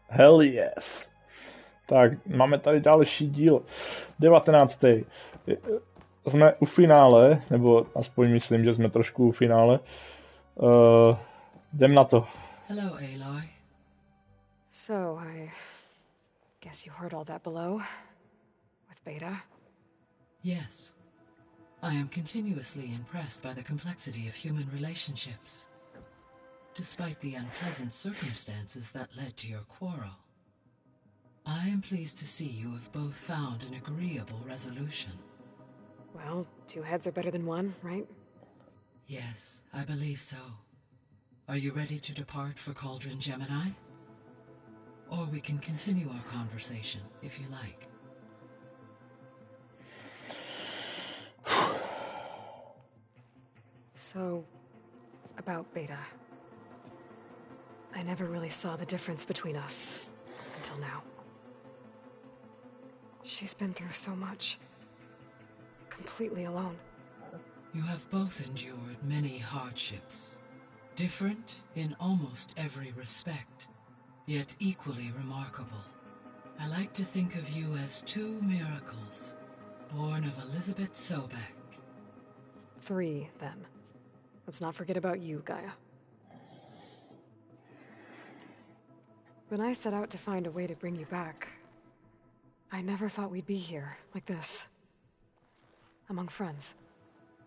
Hell yes. Tak, máme tady další díl. 19. Jsme u finále, nebo aspoň myslím, že jsme trošku u finále. Jdem na to. Hello, Aloy. So, I guess you heard all that below? With Beta? Yes. I am continuously impressed by the complexity of human relationships. Despite the unpleasant circumstances that led to your quarrel, I am pleased to see you have both found an agreeable resolution. Well, two heads are better than one, right? Yes, I believe so. Are you ready to depart for Cauldron Gemini? Or we can continue our conversation, if you like. So, about Beta. I never really saw the difference between us until now. She's been through so much. Completely alone. You have both endured many hardships. Different in almost every respect, yet equally remarkable. I like to think of you as two miracles, born of Elizabeth Sobeck. Three, then. Let's not forget about you, Gaia. When I set out to find a way to bring you back, I never thought we'd be here, like this. Among friends.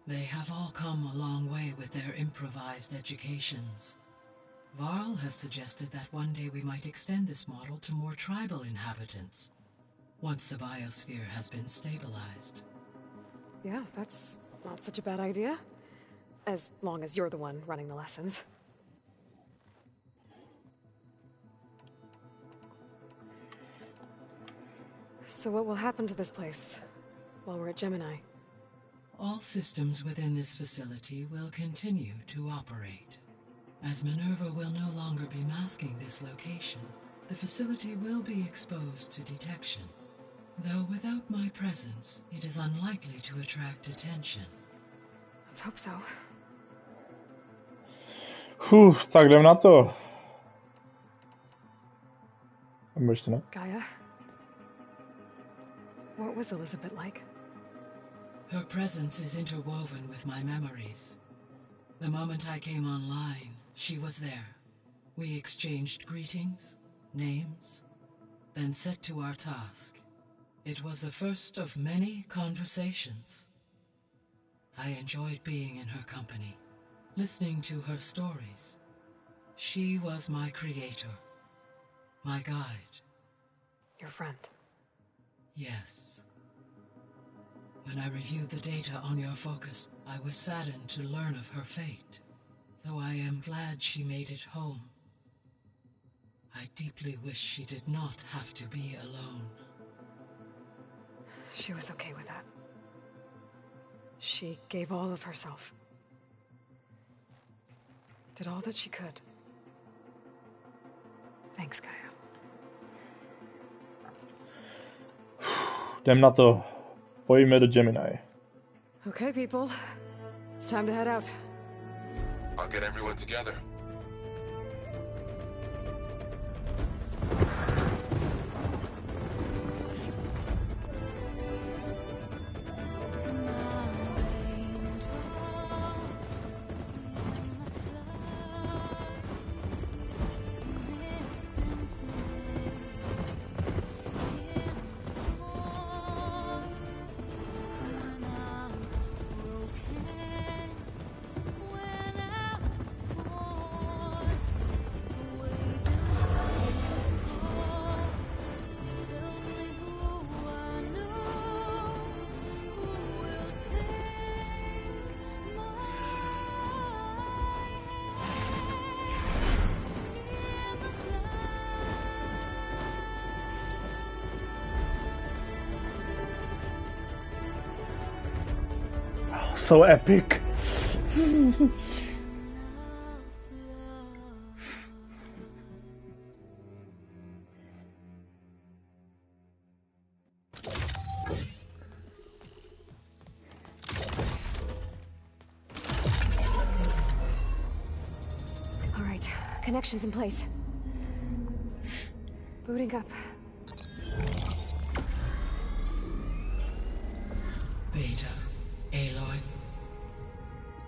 They have all come a long way with their improvised educations. Varl has suggested that one day we might extend this model to more tribal inhabitants, once the biosphere has been stabilized. Yeah, that's not such a bad idea. As long as you're the one running the lessons. So what will happen to this place while we're at Gemini? All systems within this facility will continue to operate. As Minerva will no longer be masking this location, the facility will be exposed to detection. Though without my presence, it is unlikely to attract attention. Let's hope so. Tak jdem na to. Nebo ještě ne? Gaia? What was Elizabeth like? Her presence is interwoven with my memories. The moment I came online, she was there. We exchanged greetings, names, then set to our task. It was the first of many conversations. I enjoyed being in her company, listening to her stories. She was my creator, my guide. Your friend. Yes. When I reviewed the data on your focus, I was saddened to learn of her fate. Though I am glad she made it home. I deeply wish she did not have to be alone. She was okay with that. She gave all of herself. Did all that she could. Thanks, Gaia. Jdem na to. Pojďme do Gemini. Okay, people. It's time to head out. I'll get everyone together. So epic. All right, connections in place. Booting up. Beta, Aloy.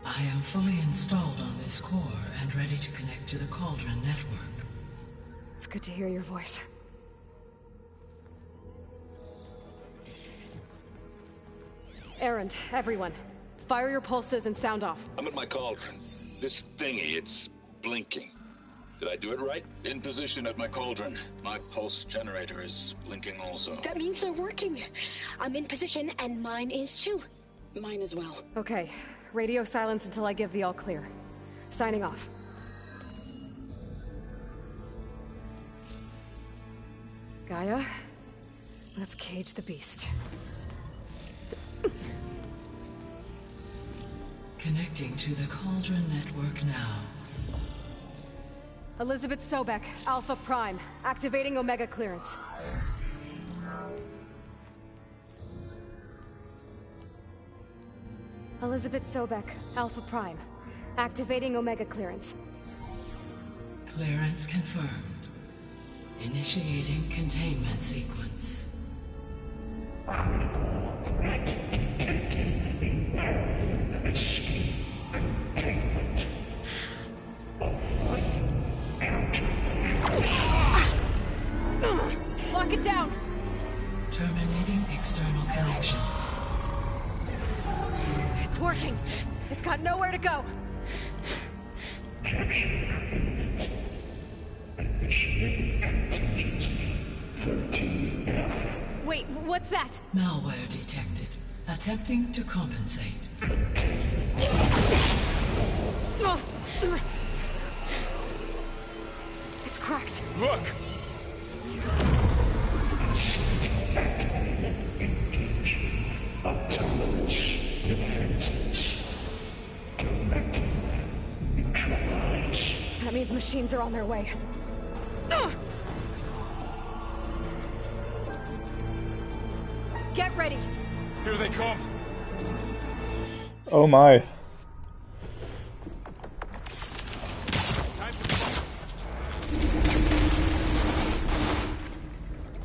I am fully installed on this core and ready to connect to the Cauldron network. It's good to hear your voice. Errand, everyone. Fire your pulses and sound off. I'm at my cauldron. This thingy, it's blinking. Did I do it right? In position at my cauldron. My pulse generator is blinking also. That means they're working. I'm in position and mine is too. Mine as well. Okay. Radio silence until I give the all clear. Signing off. Gaia, let's cage the beast. Connecting to the Cauldron network now. Elizabeth Sobek, Alpha Prime, activating Omega clearance. Elizabeth Sobek, Alpha Prime, activating Omega clearance. Clearance confirmed. Initiating containment sequence. Critical threat detected. Escape containment. Applying countermeasures. Lock it down! Terminating external connections. It's working. It's got nowhere to go. Capture. Initiating contingency 13F. Wait, what's that? Malware detected. Attempting to compensate. It's cracked. Look! Engaging autonomous defenses. Directive neutralize. That means machines are on their way. Get ready. Here they come! Oh my.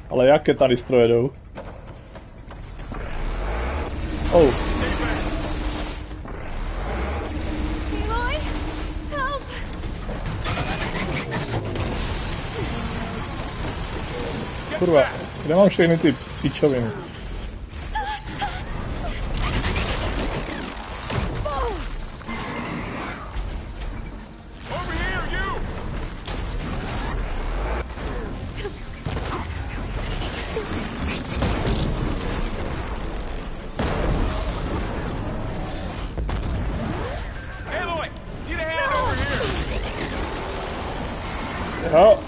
Ale jaké tady stroje jdou? Oh. Aloy, help! Kurva, kde mám všechny ty pičoviny? Over here, you! Aloy! Need a hand over here! Jo.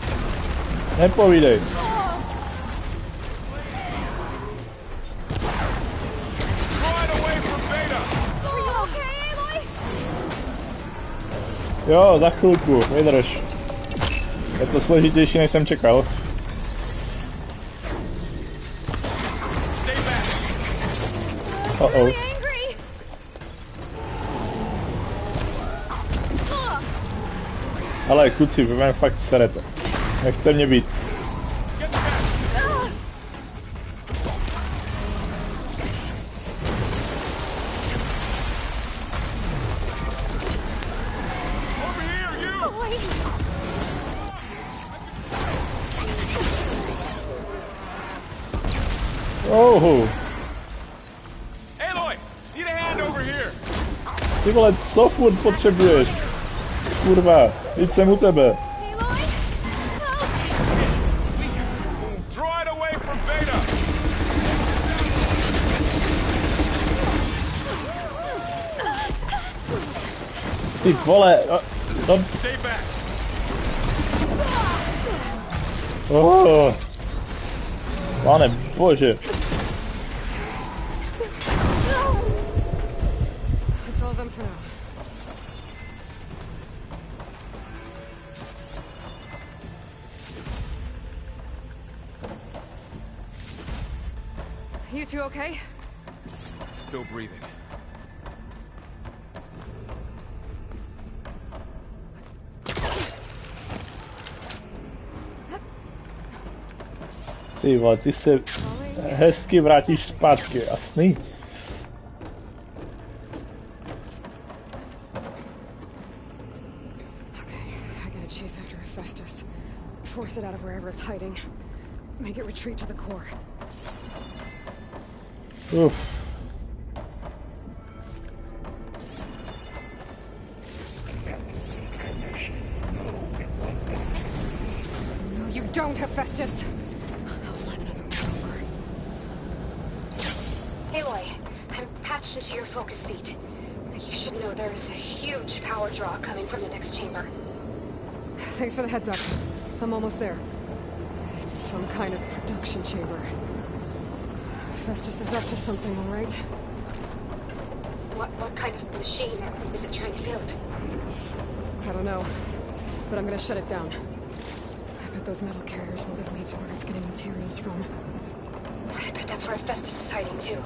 Nepovídej. Right away from Beta! Are you okay, Aloy? Jo, za chvilku, vydrž. Je to složitější, než jsem čekal. Stay back! Oh. Angry! Ale kluci, vy mě fakt serete. Nechte mě být. Get back! Over here, you! Wait. Oh. Aloy! Need a hand over here! Ty vole, co furt potřebuješ? Kurva, jít jsem u tebe. Aloy, help! Draw it away from Beta! Ty vole, to... Stay back! Oh. Pane bože. That's all of them for now. You two okay? Still breathing. Ty vole, ty se hezky vrátíš zpátky, jasný. Chase after Hephaestus. Force it out of wherever it's hiding. Make it retreat to the core. Oof. No, you don't, Hephaestus. I'll find another way over. Aloy, I'm patched into your focus feed. You should know there's a huge power draw coming from the next chamber. Thanks for the heads up. I'm almost there. It's some kind of production chamber. Festus is up to something, all right? What kind of machine is it trying to build? I don't know, but I'm gonna shut it down. I bet those metal carriers will lead me to where it's getting materials from. I bet that's where Festus is hiding too.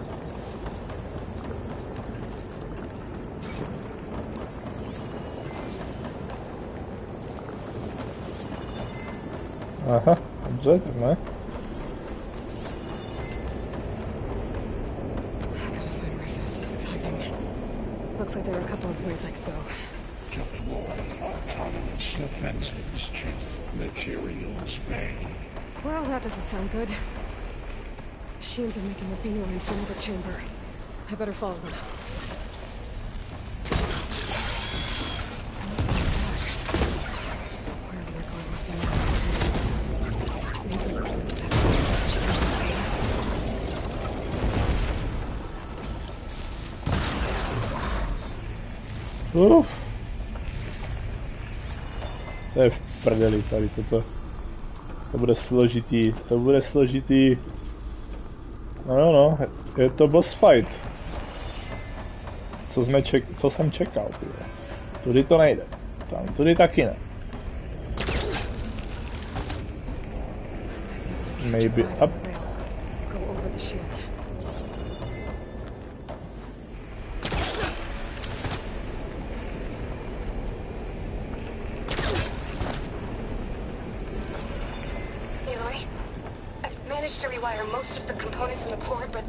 Aha, dobře, tak ne. Looks like there are a couple of ways I could go. Autonomous defenses to materials bay. Well, that doesn't sound good. Machines are making a beeline for another chamber. I better follow them. Where the record was the last one. Maybe that Festus chamber's away. To je v prdeli tady toto. To bude složitý, to bude složitý. No, je to boss fight. Co jsem čekal, tyhle. Tudy to nejde. Tam, tudy taky ne. Maybe up. Go over the shield. To rewire most of the components in the core, but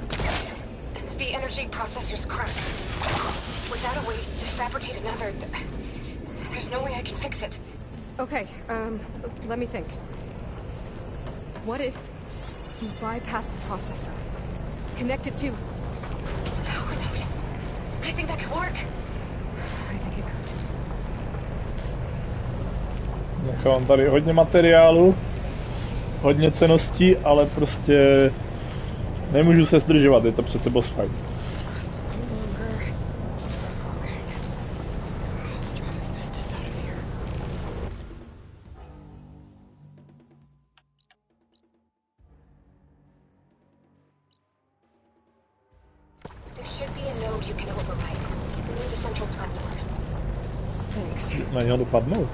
the energy processor's cracked. Without a way to fabricate another, there's no way I can fix it. Okay, let me think. What if you bypass the processor? Connect it to... Power node. I think that could work. I think it could. Nechám tady hodně materiálu. Hodně ceností, ale prostě nemůžu se zdržovat, je to přece boss fight. Na něho dopadnout.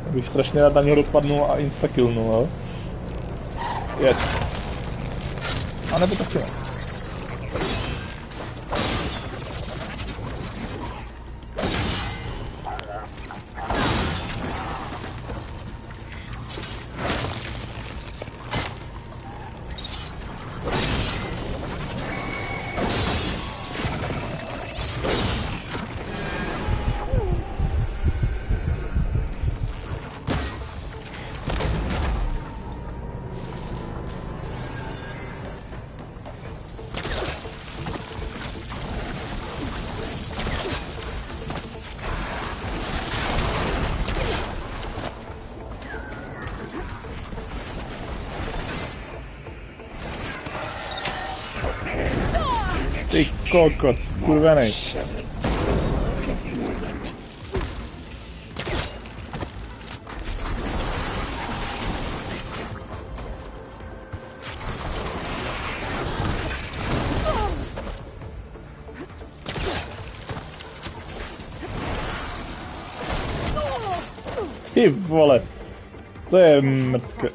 Bych strašně rád na něho dopadnul a insta-killnul, jo? Yes. A nebo taky ne. Ty kokot, kurvenej. Ty vole, to je mrtké.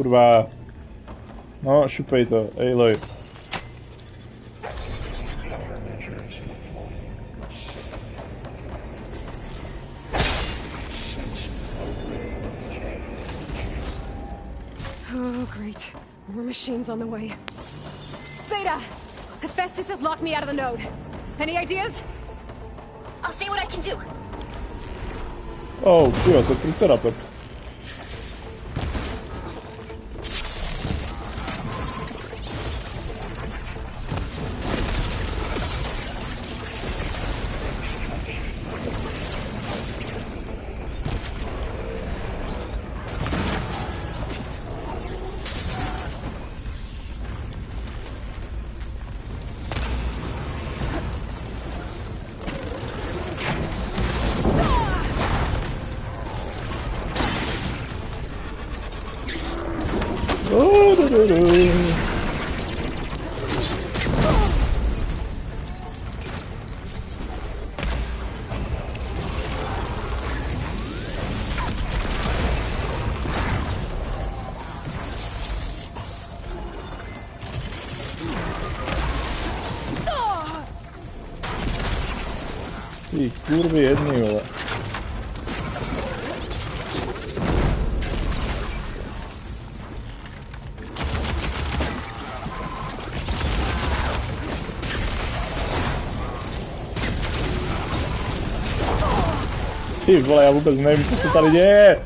Kurva. No, šupej to, Aloy. Oh, great. More machines on the way. Beta! Hephaestus has locked me out of the node. Any ideas? I'll see what I can do. Oh, tyjo, to je Triceratops. Ty kurvy jedný, vole. Ty vole, já vůbec nevím, co se tady děje.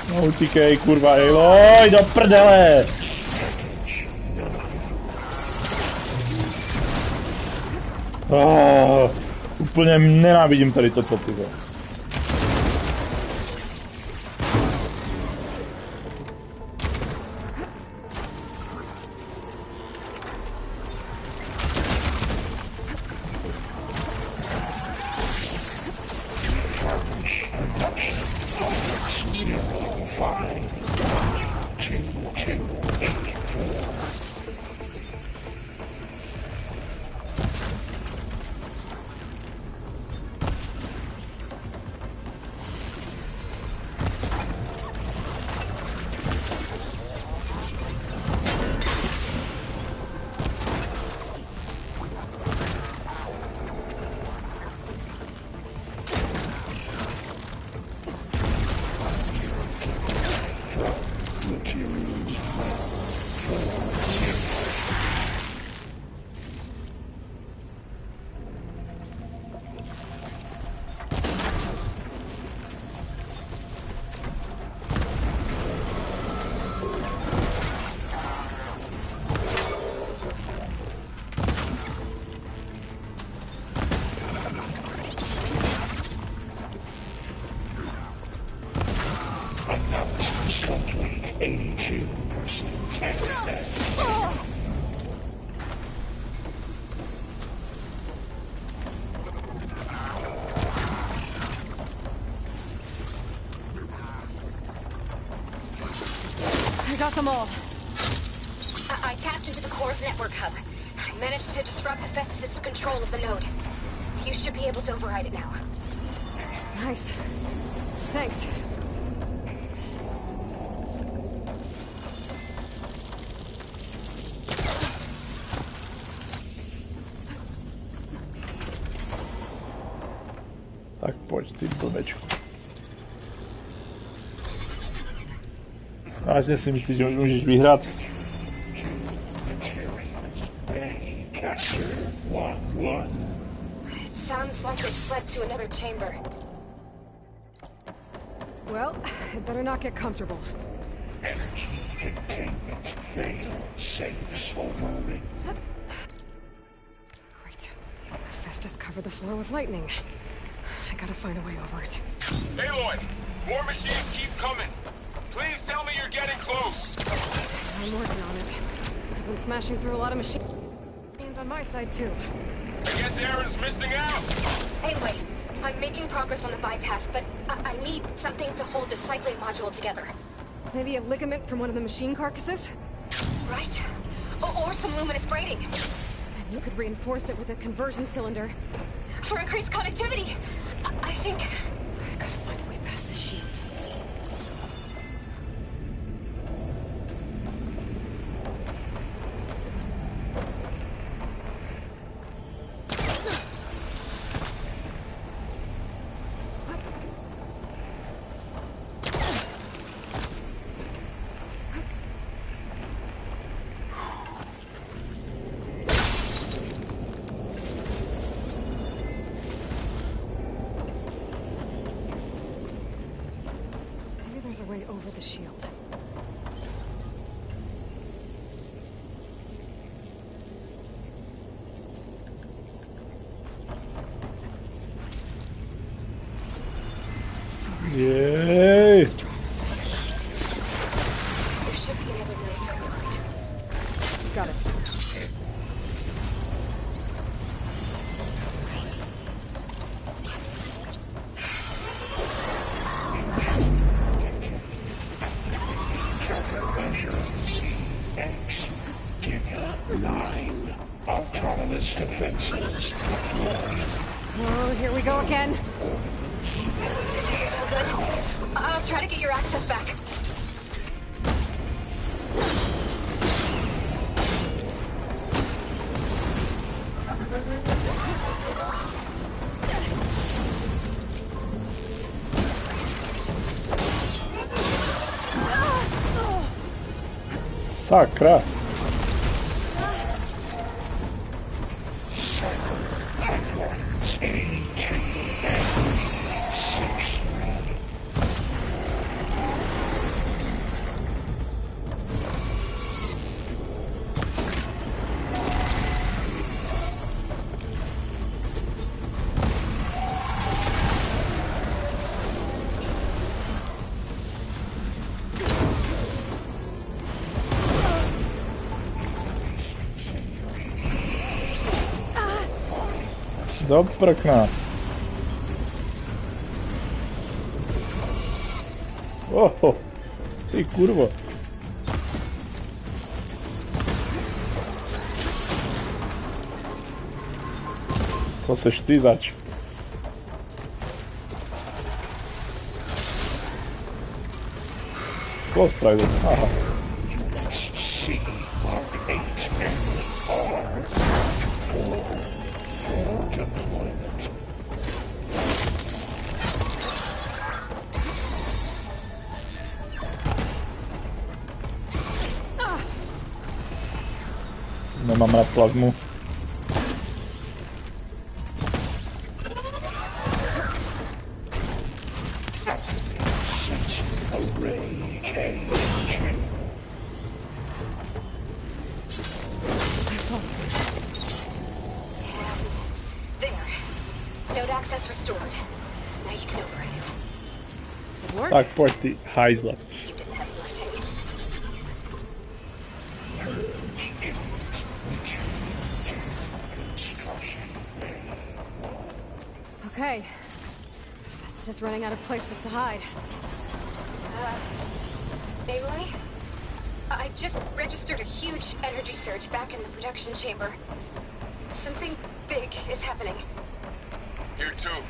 No utíkej, kurva, Aloy, do prdele! Úplně nenávidím tady toto, ty vole. Got them all. I tapped into the core's network hub. I managed to disrupt Hephaestus' control of the node. You should be able to override it now. Nice. Thanks. Tak pojď, ty blbečku. Vážně si myslíš, že můžeš vyhrát? It sounds like it fled to another chamber. Well, it better not get comfortable. Energy containment failed. Safe for moment. Great. Hephaestus covered the floor with lightning. I gotta find a way over it. Aloy, more machines keep coming. Please tell me you're getting close. I'm working on it. I've been smashing through a lot of machines on my side too. I guess Aaron's missing out. Anyway, I'm making progress on the bypass, but I need something to hold the cycling module together. Maybe a ligament from one of the machine carcasses? Right? Or some luminous braiding. And you could reinforce it with a conversion cylinder. For increased connectivity. I think... I gotta find a way past this shield. There's a way over the shield. Yay! there should be another way to the right. Got it. Autonomous defenses. Oh, here we go again. This is so good. I'll try to get your access back. Sakra! Do prkna. Oho, ty kurvo. Co seš ty zač? Pospravil, aha. Nemám rád plazmu. Tak pojď ty hajzle. Okay. Festus is running out of places to hide. Aloy? I just registered a huge energy surge back in the production chamber. Something big is happening. Here too.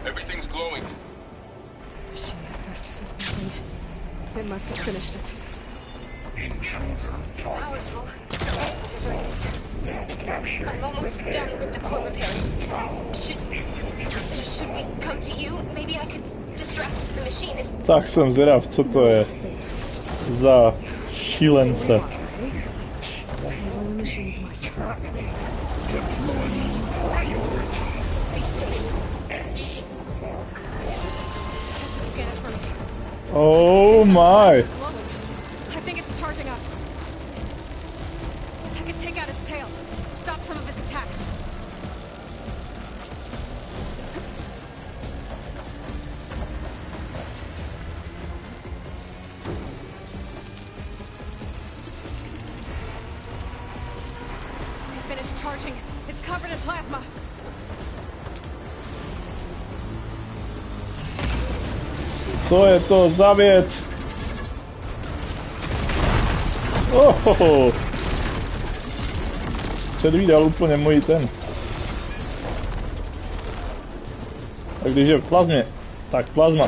Everything's glowing. The machine that Festus was building. It must have finished it. Powerful. Whatever it is. I'm almost done with the core repairs. Should we come to you? Maybe I could distract the machine if... Tak jsem zvědav, co to je za šílence. Oh my! I think it's charging up. I could take out its tail, stop some of its attacks. I finished charging. It's covered in plasma. Co je to za věc? Oh, předvídal úplně můj ten. Tak když je v plazmě, tak plazma.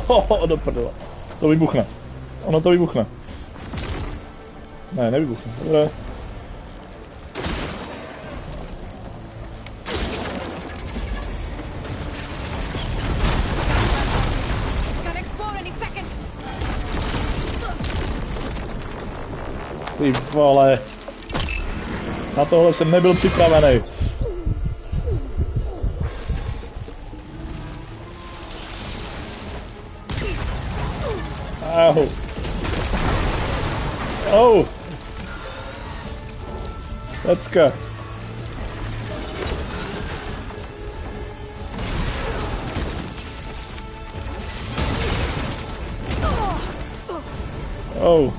Oh, do prdela. To vybuchne. Ono to vybuchne. Ne, nevybuchne. Dobré. Ty vole. Na tohle jsem nebyl připravený. Au. Oh. Pecka. Oh.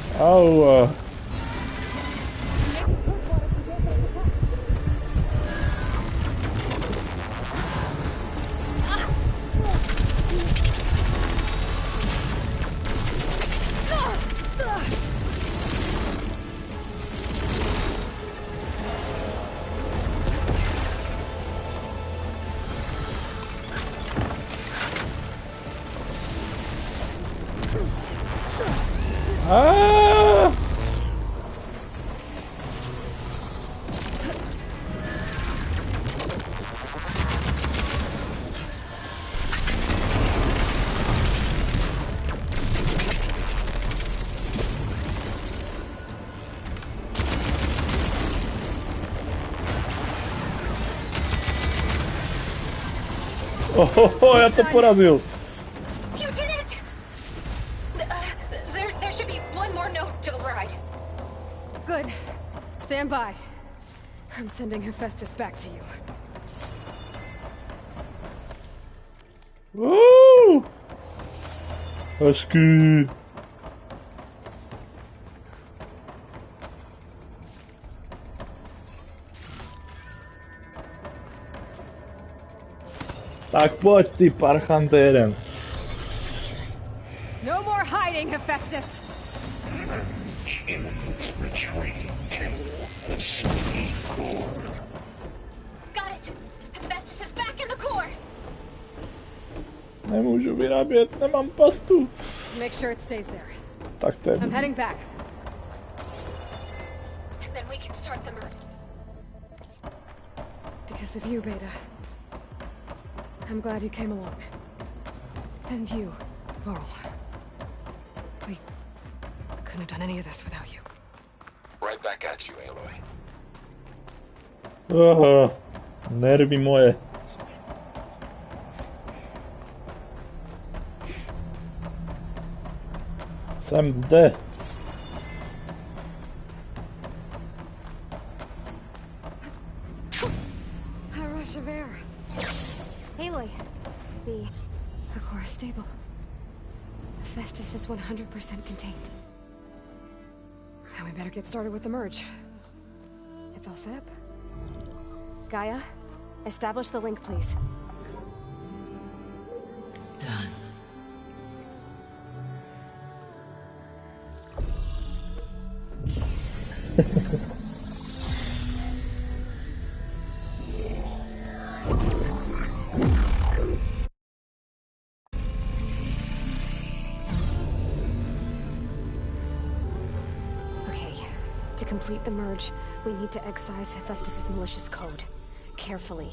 Au. Oh, já to porazil. You did it! There should be one more note to override. Good. Stand by. I'm sending Hephaestus back to you. Woo! Hezky. Tak pojď ty parchante jeden. No more hiding, Hephaestus. Imminent retreat to the city core. Got it! Hephaestus is back in the core! Nemůžu vyrábět, nemám pastu. Make sure it stays there. Tak to je. I'm heading back. And then we can start the merge. Because of you, Beta. I'm glad you came along. And you, Varl. We couldn't have done any of this without you. Right back at you, Aloy. Nervy moje. Jsem zde. A rush of air. Aloy, the core is stable. Hephaestus is 100% contained. Now we better get started with the merge. It's all set up. Gaia, establish the link, please. Done. To complete the merge, we need to excise Hephaestus' malicious code. Carefully.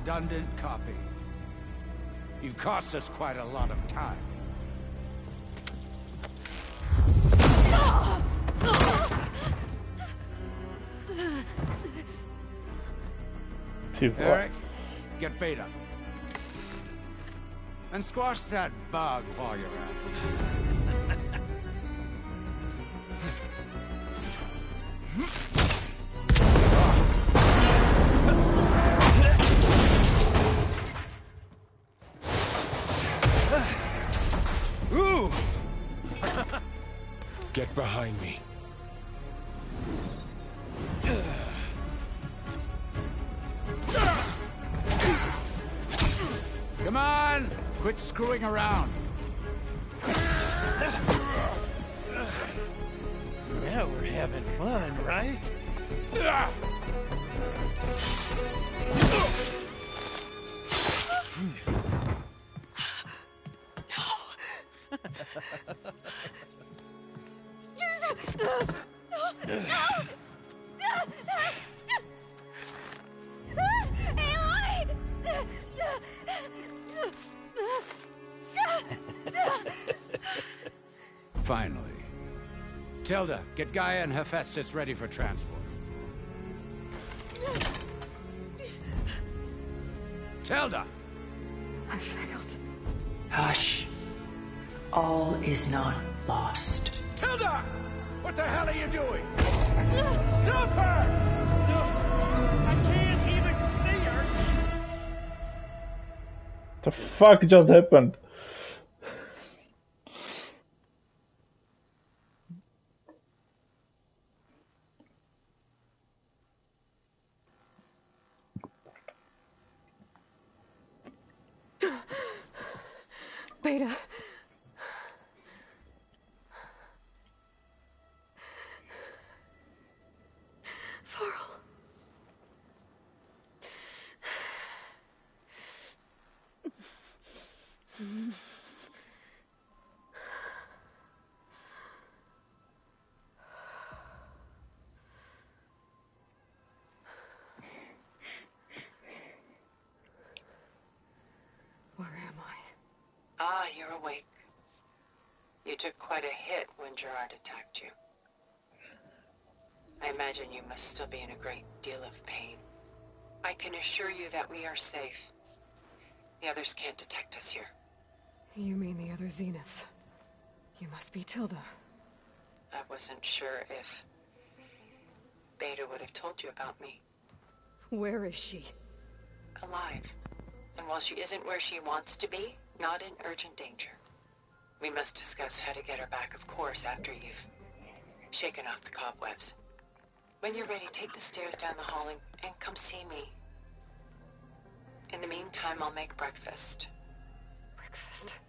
redundant copy. You cost us quite a lot of time. Eric, get Beta. And squash that bug while you're at it. Ooh! Get behind me. Come on! Quit screwing around. Now we're having fun, right? Finally. Tilda, get Gaia and Hephaestus ready for transport. Tilda! I failed. Hush. All is not lost. Tilda! What the hell are you doing? Stop her! I can't even see her! The fuck just happened? Beta. Farrell. Where am I? Ah, you're awake. You took quite a hit when Gerard attacked you. I imagine you must still be in a great deal of pain. I can assure you that we are safe. The others can't detect us here. You mean the other Zeniths? You must be Tilda. I wasn't sure if Beta would have told you about me. Where is she? Alive. And while she isn't where she wants to be, not in urgent danger. We must discuss how to get her back, of course, after you've shaken off the cobwebs. When you're ready, take the stairs down the hall and come see me. In the meantime, I'll make breakfast. Breakfast.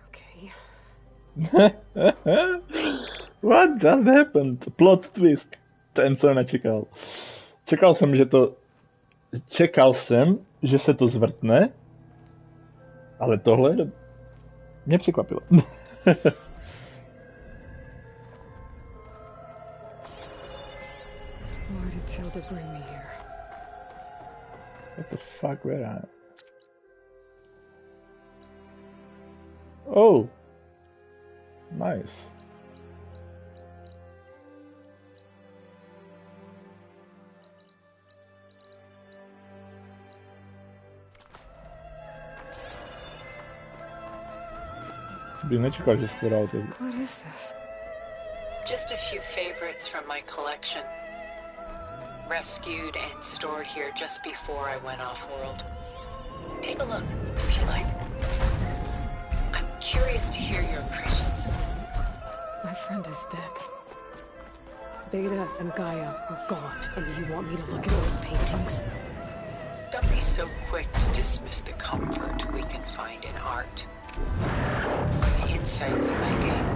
Okay. What just happened? Plot twist. Ten jsem nečekal. Čekal jsem, že se to zvrtne, ale tohle mě překvapilo. Why did Tilda bring me here? What the fuck, where am I? Oh! Nice. Nečekal, že jsi to dal teď. What is this? Just a few favorites from my collection. Rescued and stored here just before I went off-world. Take a look, if you like. I'm curious to hear your impressions. My friend is dead. Beta and Gaia are gone, and you want me to look at old paintings? Don't be so quick to dismiss the comfort we can find in art. The insight we may gain.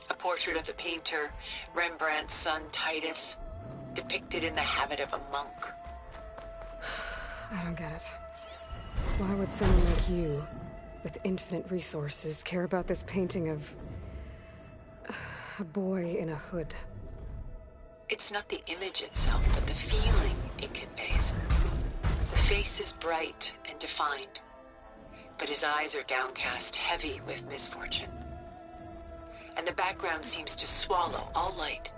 A portrait of the painter, Rembrandt's son Titus, depicted in the habit of a monk. I don't get it. Why would someone like you, with infinite resources, care about this painting of a boy in a hood? It's not the image itself, but the feeling it conveys. The face is bright and defined, but his eyes are downcast, heavy with misfortune. And the background seems to swallow all light.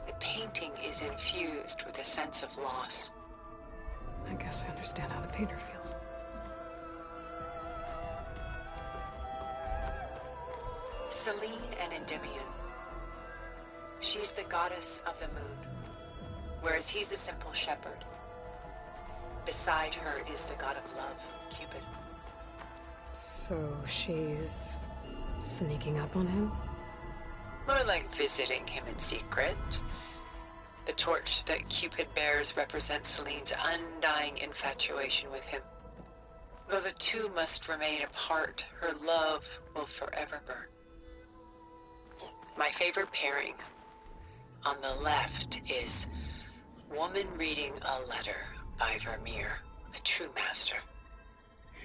The painting is infused with a sense of loss. I guess I understand how the painter feels. Selene and Endymion. She's the goddess of the moon, whereas he's a simple shepherd. Beside her is the god of love, Cupid. So she's sneaking up on him? More like visiting him in secret. The torch that Cupid bears represents Selene's undying infatuation with him. Though the two must remain apart, her love will forever burn. My favorite pairing on the left is woman reading a letter by Vermeer, a true master.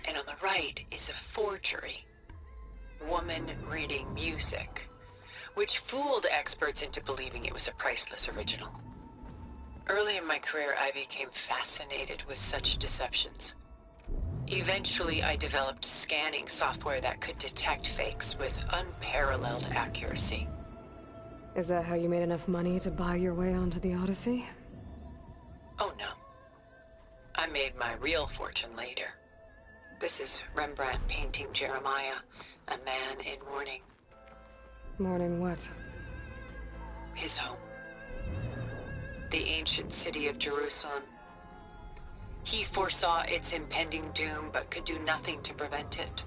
And on the right is a forgery, woman reading music, which fooled experts into believing it was a priceless original. Early in my career, I became fascinated with such deceptions. Eventually, I developed scanning software that could detect fakes with unparalleled accuracy. Is that how you made enough money to buy your way onto the Odyssey? Oh no. I made my real fortune later. This is Rembrandt painting Jeremiah, a man in mourning. Mourning what? His home. The ancient city of Jerusalem. He foresaw its impending doom, but could do nothing to prevent it.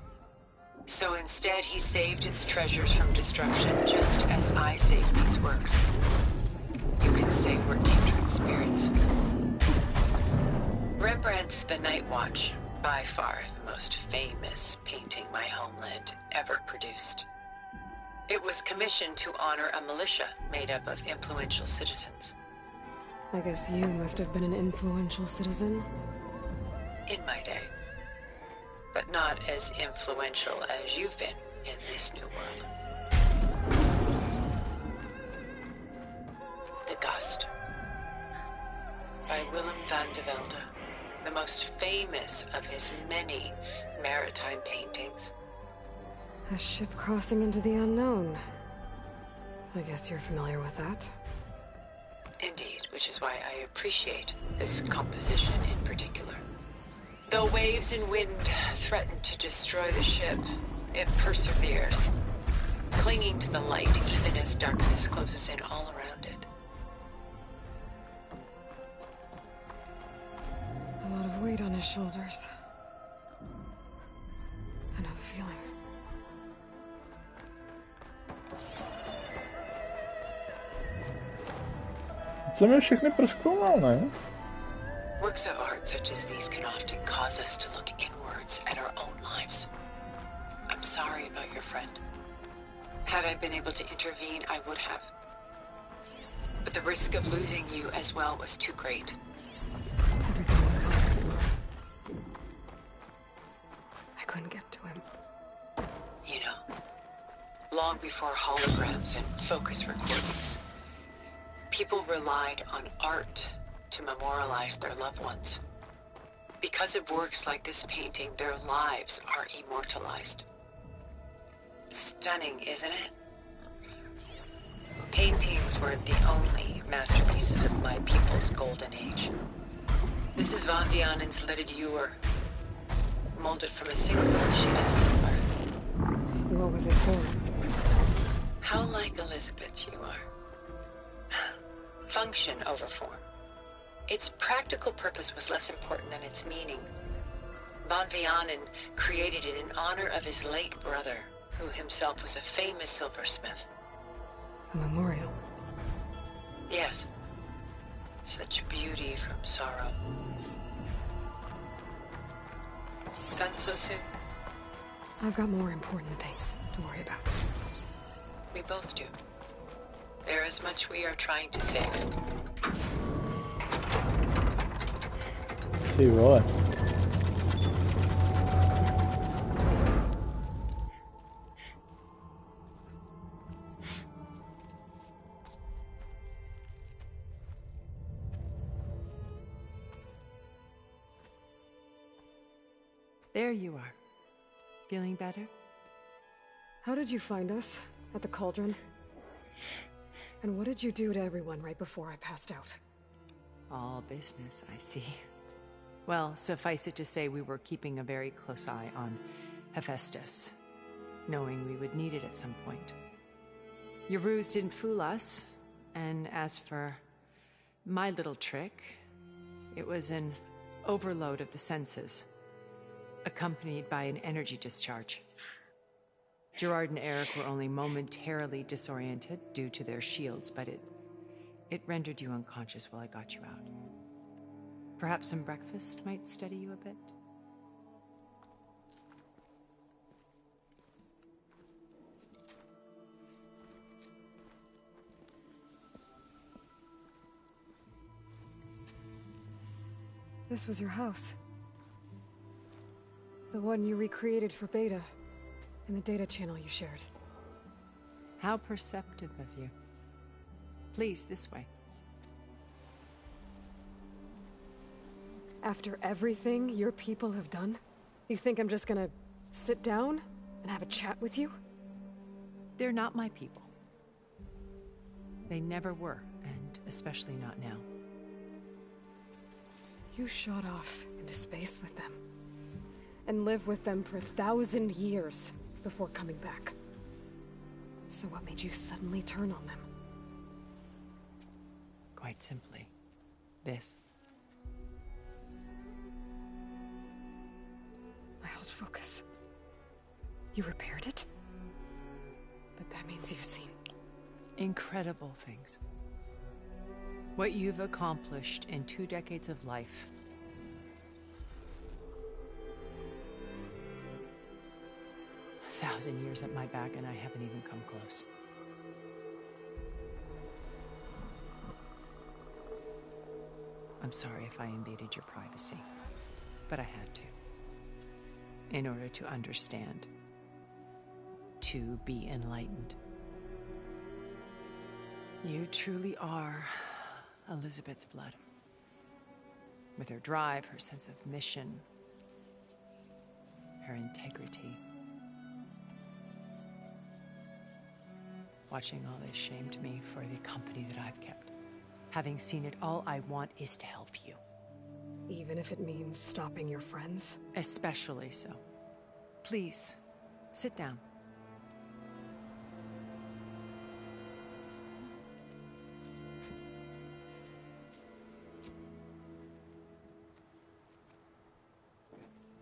So instead, he saved its treasures from destruction, just as I saved these works. You could say we're kindred spirits. Rembrandt's The Night Watch, by far the most famous painting my homeland ever produced. It was commissioned to honor a militia made up of influential citizens. I guess you must have been an influential citizen. In my day. But not as influential as you've been in this new world. The Gust. By Willem van de Velde, the most famous of his many maritime paintings. A ship crossing into the unknown. I guess you're familiar with that. Indeed, which is why I appreciate this composition in particular. Though waves and wind threaten to destroy the ship, it perseveres, clinging to the light even as darkness closes in all around it. A lot of weight on his shoulders. I know the feeling. Jsem je všechny prozkoumal, ne? Works of art such as these can often cause us to look inwards at our own lives. I'm sorry about your friend. Had I been able to intervene, I would have. But the risk of losing you as well was too great. I couldn't get to him. You know, long before holograms and focus recordings, people relied on art to memorialize their loved ones. Because of works like this painting, their lives are immortalized. Stunning, isn't it? Paintings weren't the only masterpieces of my people's golden age. This is Van Vianen's Lidded Ewer, molded from a single sheet of silver. What was it for? How like Elizabeth you are. Function over form. Its practical purpose was less important than its meaning. Van Vianen created it in honor of his late brother, who himself was a famous silversmith. A memorial? Yes. Such beauty from sorrow. Done so soon? I've got more important things to worry about. We both do. There is much we are trying to save. Ty vole. There you are. Feeling better? How did you find us? At the cauldron? And what did you do to everyone right before I passed out? All business, I see. Well, suffice it to say we were keeping a very close eye on Hephaestus, knowing we would need it at some point. Your ruse didn't fool us, and as for my little trick, it was an overload of the senses, accompanied by an energy discharge. Gerard and Eric were only momentarily disoriented due to their shields, but it rendered you unconscious while I got you out. Perhaps some breakfast might steady you a bit? This was your house. The one you recreated for Beta, in the data channel you shared. How perceptive of you. Please, this way. After everything your people have done, you think I'm just gonna sit down and have a chat with you? They're not my people. They never were, and especially not now. You shot off into space with them, and lived with them for 1,000 years before coming back. So what made you suddenly turn on them? Quite simply, this. My old focus. You repaired it? But that means you've seen incredible things. What you've accomplished in 2 decades of life. A 1,000 years at my back and I haven't even come close. I'm sorry if I invaded your privacy, but I had to. In order to understand. To be enlightened. You truly are Elizabeth's blood. With her drive, her sense of mission, her integrity. Watching all this shamed me for the company that I've kept. Having seen it, all I want is to help you. Even if it means stopping your friends? Especially so. Please, sit down.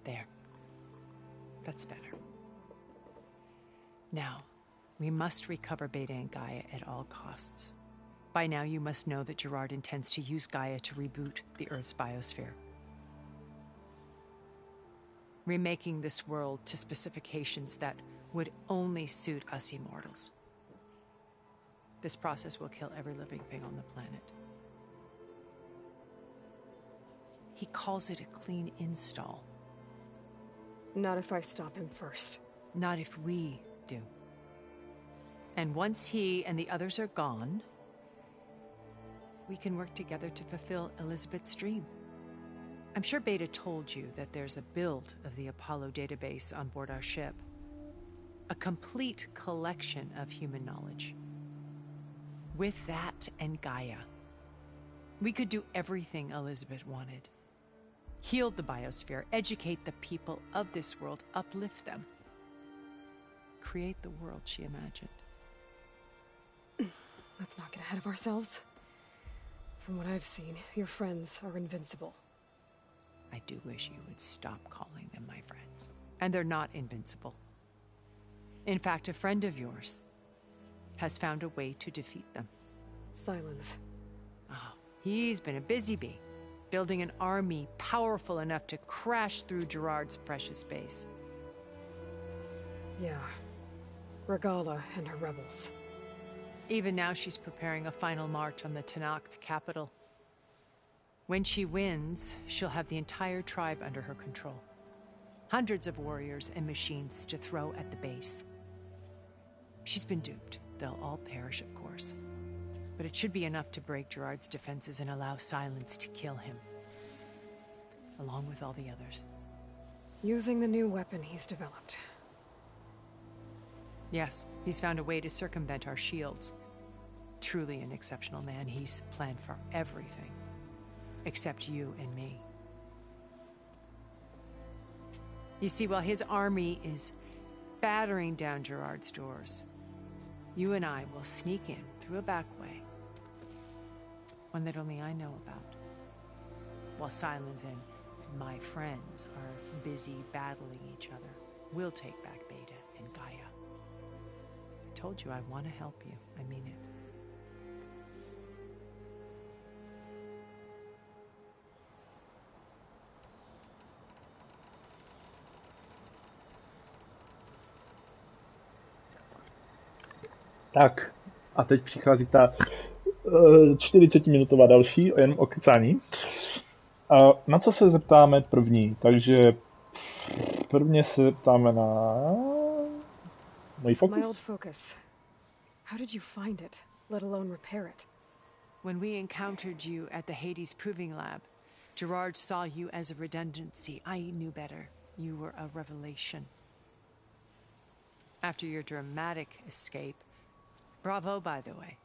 There. That's better. Now, we must recover Beta and Gaia at all costs. By now, you must know that Gerard intends to use Gaia to reboot the Earth's biosphere. Remaking this world to specifications that would only suit us immortals. This process will kill every living thing on the planet. He calls it a clean install. Not if I stop him first. Not if we do. And once he and the others are gone, we can work together to fulfill Elizabeth's dream. I'm sure Beta told you that there's a build of the Apollo database on board our ship. A complete collection of human knowledge. With that and Gaia, we could do everything Elizabeth wanted. Heal the biosphere, educate the people of this world, uplift them. Create the world she imagined. Let's not get ahead of ourselves. From what I've seen, your friends are invincible. I do wish you would stop calling them my friends. And they're not invincible. In fact, a friend of yours has found a way to defeat them. Silence. Oh, he's been a busy bee, building an army powerful enough to crash through Gerard's precious base. Yeah. Regala and her rebels. Even now, she's preparing a final march on the Tenakth capital. When she wins, she'll have the entire tribe under her control. Hundreds of warriors and machines to throw at the base. She's been duped. They'll all perish, of course. But it should be enough to break Gerard's defenses and allow Silence to kill him. Along with all the others. Using the new weapon he's developed. Yes, he's found a way to circumvent our shields. Truly an exceptional man. He's planned for everything. Except you and me. You see, while his army is battering down Gerard's doors, you and I will sneak in through a back way. One that only I know about. While Silence and my friends are busy battling each other, we'll take back Beta and Gaia. I told you I want to help you. I mean it. Tak, a teď přichází ta 40-minutová další, jenom o kecání. A na co se zeptáme první? Takže prvně se zeptáme na můj fokus. My old focus. How did you find it, let alone repair it? When we encountered you at the Hades Proving Lab, Gerard saw you as a redundancy. I knew better. You were a revelation. After your dramatic escape, bravo, by the way.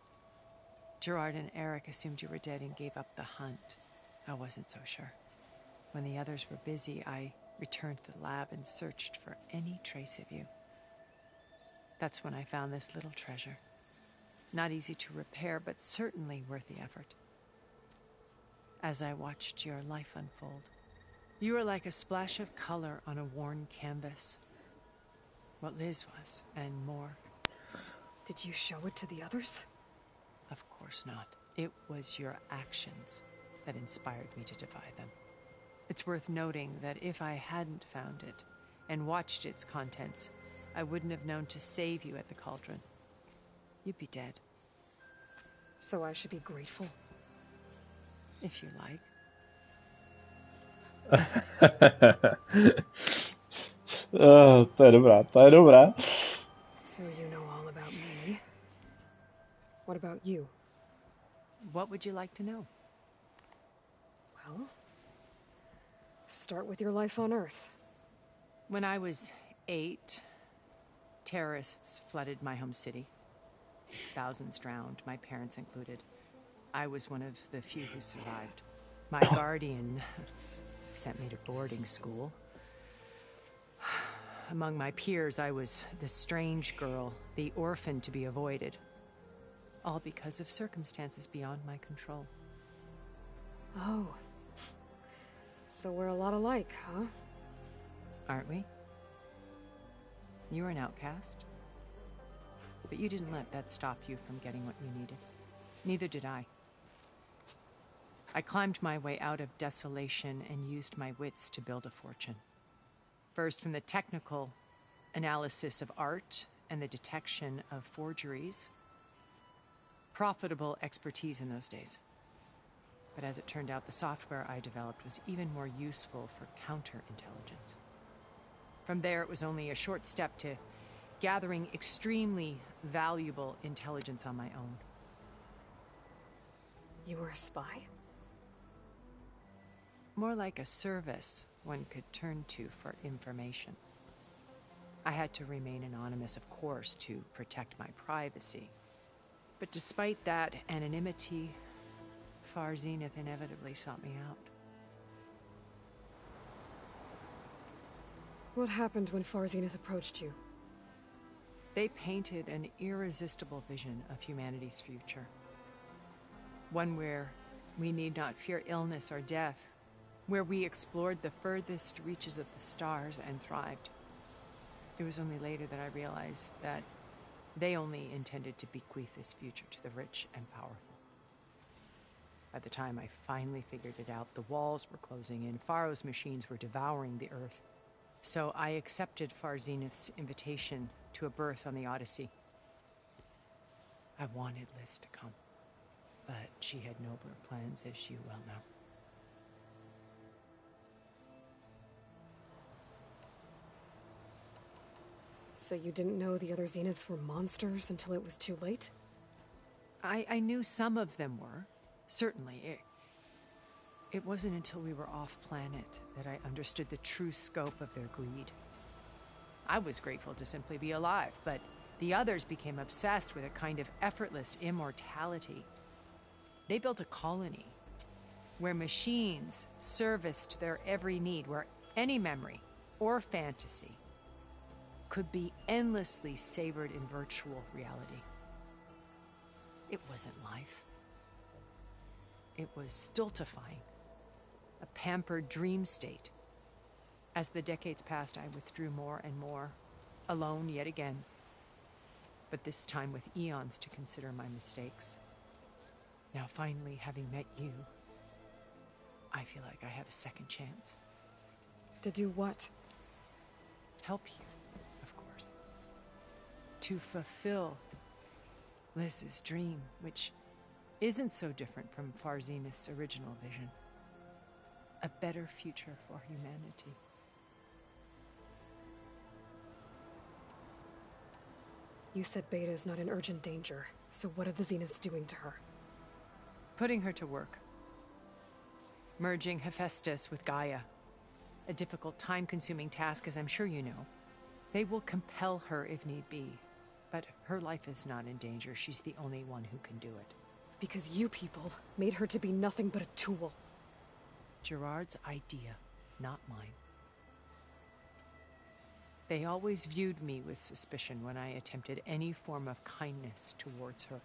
Gerard and Eric assumed you were dead and gave up the hunt. I wasn't so sure. When the others were busy, I returned to the lab and searched for any trace of you. That's when I found this little treasure. Not easy to repair, but certainly worth the effort. As I watched your life unfold, you were like a splash of color on a worn canvas. What Liz was, and more. Did you show it to the others? Of course not. It was your actions that inspired me to defy them. It's worth noting that if I hadn't found it and watched its contents, I wouldn't have known to save you at the cauldron. You'd be dead. So I should be grateful? If you like. To je dobrá, to je dobrá. So you know all about me. What about you? What would you like to know? Well, start with your life on Earth. When I was 8, terrorists flooded my home city. Thousands drowned, my parents included. I was one of the few who survived. My guardian sent me to boarding school. Among my peers, I was the strange girl, the orphan to be avoided. All because of circumstances beyond my control. Oh. So we're a lot alike, huh? Aren't we? You were an outcast. But you didn't let that stop you from getting what you needed. Neither did I. I climbed my way out of desolation and used my wits to build a fortune. First, from the technical analysis of art and the detection of forgeries. Profitable expertise in those days. But as it turned out, the software I developed was even more useful for counterintelligence. From there, it was only a short step to gathering extremely valuable intelligence on my own. You were a spy? More like a service one could turn to for information. I had to remain anonymous, of course, to protect my privacy. But despite that anonymity, Far Zenith inevitably sought me out. What happened when Far Zenith approached you? They painted an irresistible vision of humanity's future. One where we need not fear illness or death, where we explored the furthest reaches of the stars and thrived. It was only later that I realized that they only intended to bequeath this future to the rich and powerful. By the time I finally figured it out, the walls were closing in, Pharaoh's machines were devouring the earth. So I accepted Far Zenith's invitation to a berth on the Odyssey. I wanted Liz to come, but she had nobler plans, as you well know. So you didn't know the other Zeniths were monsters until it was too late? I knew some of them were, certainly. It wasn't until we were off-planet that I understood the true scope of their greed. I was grateful to simply be alive, but the others became obsessed with a kind of effortless immortality. They built a colony where machines serviced their every need, where any memory or fantasy could be endlessly savored in virtual reality. It wasn't life. It was stultifying, a pampered dream state. As the decades passed, I withdrew more and more, alone yet again, but this time with eons to consider my mistakes. Now finally, having met you, I feel like I have a second chance. To do what? Help you, of course. To fulfill Liz's dream, which isn't so different from Far Zenith's original vision. A better future for humanity. You said Beta is not in urgent danger, so what are the Zeniths doing to her? Putting her to work. Merging Hephaestus with Gaia. A difficult, time-consuming task, as I'm sure you know. They will compel her if need be. But her life is not in danger. She's the only one who can do it. Because you people made her to be nothing but a tool. Gerard's idea, not mine. They always viewed me with suspicion when I attempted any form of kindness towards her.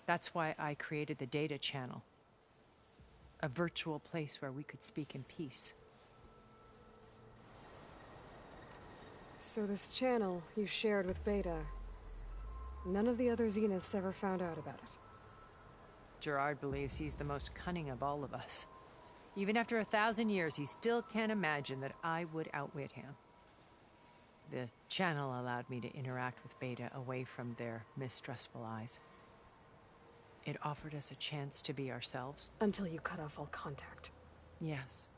That's why I created the data channel. A virtual place where we could speak in peace. So this channel you shared with Beta, none of the other Zeniths ever found out about it? Gerard believes he's the most cunning of all of us. Even after 1,000 years, he still can't imagine that I would outwit him. The channel allowed me to interact with Beta away from their mistrustful eyes. It offered us a chance to be ourselves. Until you cut off all contact. Yes.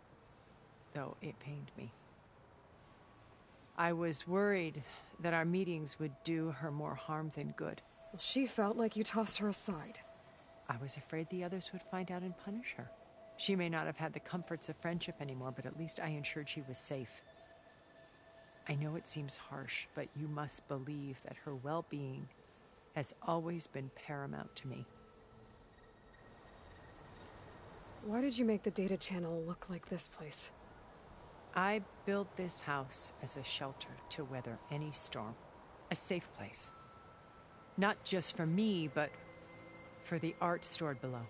Though it pained me. I was worried that our meetings would do her more harm than good. Well, she felt like you tossed her aside. I was afraid the others would find out and punish her. She may not have had the comforts of friendship anymore, but at least I ensured she was safe. I know it seems harsh, but you must believe that her well-being has always been paramount to me. Why did you make the data channel look like this place? I built this house as a shelter to weather any storm. A safe place. Not just for me, but for the art stored below.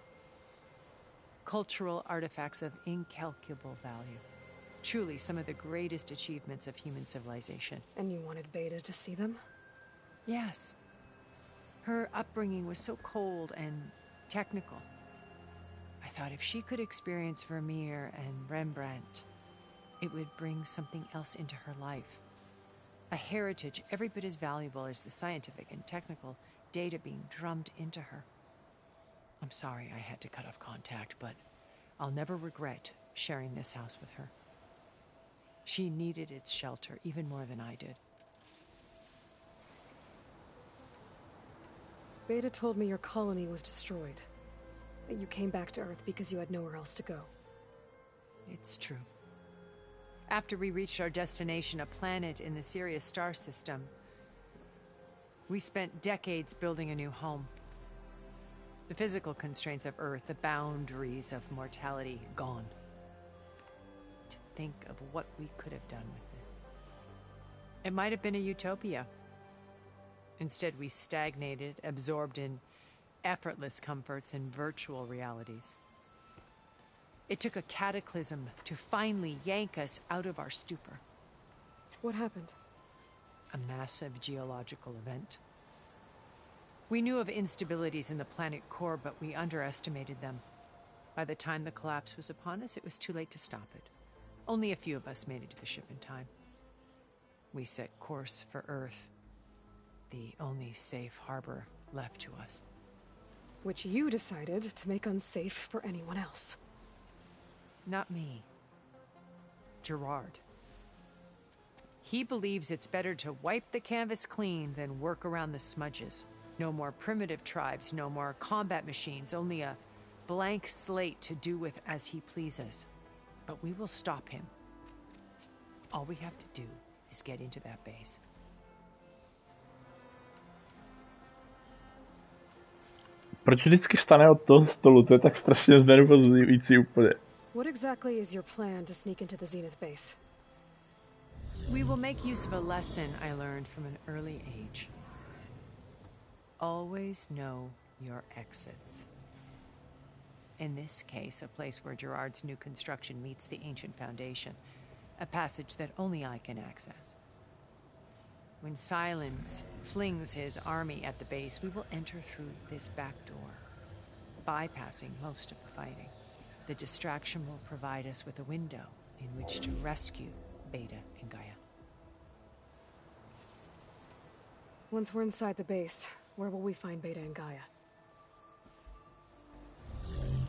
Cultural artifacts of incalculable value. Truly some of the greatest achievements of human civilization. And you wanted Beta to see them? Yes. Her upbringing was so cold and technical. I thought if she could experience Vermeer and Rembrandt, it would bring something else into her life. A heritage every bit as valuable as the scientific and technical data being drummed into her. I'm sorry I had to cut off contact, but I'll never regret sharing this house with her. She needed its shelter even more than I did. Beta told me your colony was destroyed. That you came back to Earth because you had nowhere else to go. It's true. After we reached our destination, a planet in the Sirius star system, we spent decades building a new home. The physical constraints of Earth, the boundaries of mortality, gone. To think of what we could have done with it. It might have been a utopia. Instead, we stagnated, absorbed in effortless comforts and virtual realities. It took a cataclysm to finally yank us out of our stupor. What happened? A massive geological event. We knew of instabilities in the planet core, but we underestimated them. By the time the collapse was upon us, it was too late to stop it. Only a few of us made it to the ship in time. We set course for Earth, the only safe harbor left to us. Which you decided to make unsafe for anyone else. Not me. Gerard. He believes it's better to wipe the canvas clean than work around the smudges. No more primitive tribes, no more combat machines, only a blank slate to do with as he pleases. But we will stop him. All we have to do is get into that base. Proč vždycky stane od toho stolu? To je tak strašně znervozující úplně. What exactly is your plan to sneak into the Zenith base? We will make use of a lesson I learned from an early age. Always know your exits. In this case, a place where Gerard's new construction meets the ancient foundation, a passage that only I can access. When Silence flings his army at the base, we will enter through this back door, bypassing most of the fighting. The distraction will provide us with a window in which to rescue Beta and Gaia. Once we're inside the base, where will we find Beta and Gaia?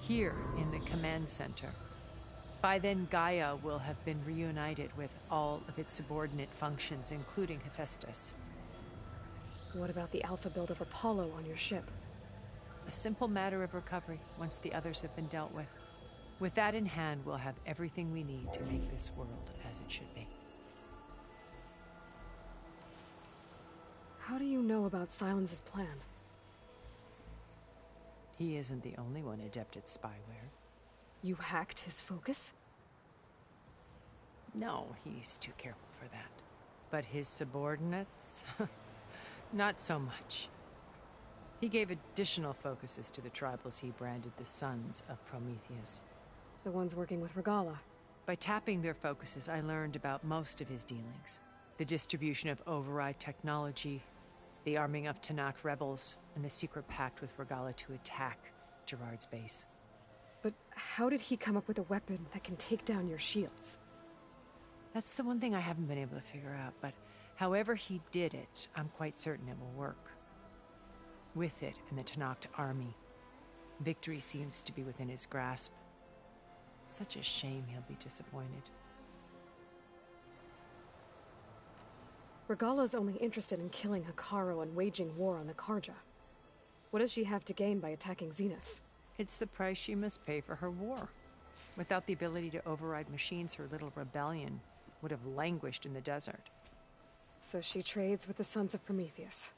Here in the command center. By then, Gaia will have been reunited with all of its subordinate functions, including Hephaestus. What about the alpha build of Apollo on your ship? A simple matter of recovery once the others have been dealt with. With that in hand, we'll have everything we need to make this world as it should be. How do you know about Silence's plan? He isn't the only one adept at spyware. You hacked his focus? No, he's too careful for that. But his subordinates? Not so much. He gave additional focuses to the tribals he branded the Sons of Prometheus. The ones working with Regala. By tapping their focuses, I learned about most of his dealings. The distribution of override technology, the arming of Tanakh rebels, and the secret pact with Regala to attack Gerard's base. But how did he come up with a weapon that can take down your shields? That's the one thing I haven't been able to figure out, but however he did it, I'm quite certain it will work. With it and the Tanakh army, victory seems to be within his grasp. Such a shame he'll be disappointed. Regala's only interested in killing Hekarro and waging war on the Karja. What does she have to gain by attacking Zeniths? It's the price she must pay for her war. Without the ability to override machines, her little rebellion would have languished in the desert. So she trades with the Sons of Prometheus.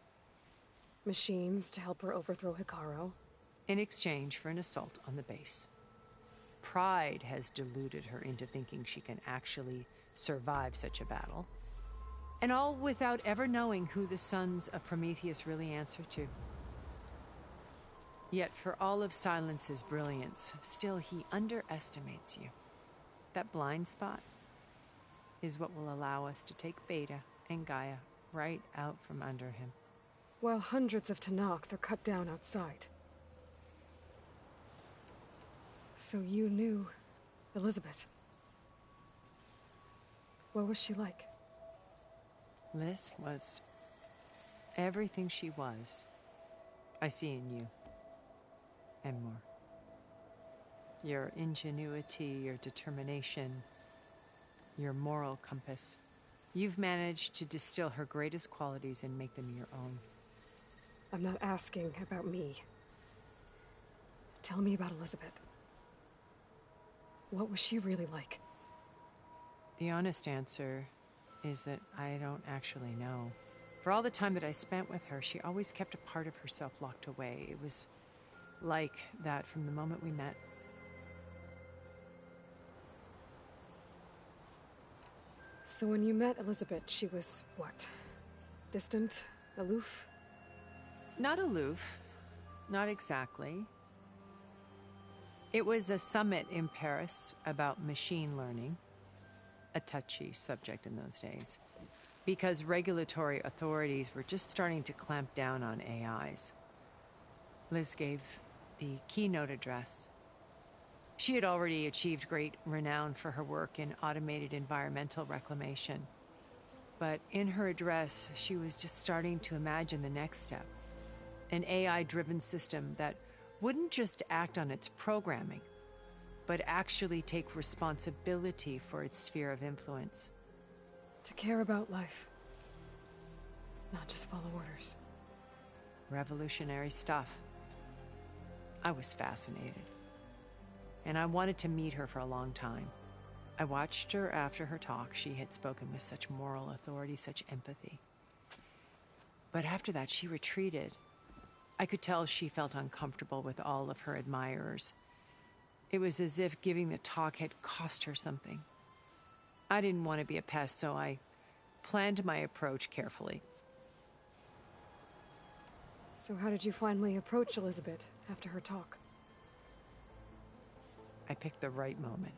Machines to help her overthrow Hekarro. In exchange for an assault on the base. Pride has deluded her into thinking she can actually survive such a battle. And all without ever knowing who the Sons of Prometheus really answer to. Yet for all of Silence's brilliance, still he underestimates you. That blind spot is what will allow us to take Beta and Gaia right out from under him. While hundreds of Tanakh are cut down outside. So you knew Elizabeth. What was she like? Liz was everything she was. I see in you. And more. Your ingenuity, your determination, your moral compass. You've managed to distill her greatest qualities and make them your own. I'm not asking about me. Tell me about Elizabeth. What was she really like? The honest answer is that I don't actually know. For all the time that I spent with her, she always kept a part of herself locked away. It was like that from the moment we met. So when you met Elizabeth, she was what? Distant? Aloof? Not aloof. Not exactly. It was a summit in Paris about machine learning. A touchy subject in those days. Because regulatory authorities were just starting to clamp down on AIs. Liz gave the keynote address. She had already achieved great renown for her work in automated environmental reclamation. But in her address, she was just starting to imagine the next step. An AI-driven system that wouldn't just act on its programming, but actually take responsibility for its sphere of influence. To care about life. Not just follow orders. Revolutionary stuff. I was fascinated. and I wanted to meet her for a long time. I watched her after her talk. She had spoken with such moral authority, such empathy. But after that, she retreated. I could tell she felt uncomfortable with all of her admirers. It was as if giving the talk had cost her something. I didn't want to be a pest, so I planned my approach carefully. So how did you finally approach Elizabeth after her talk? I picked the right moment.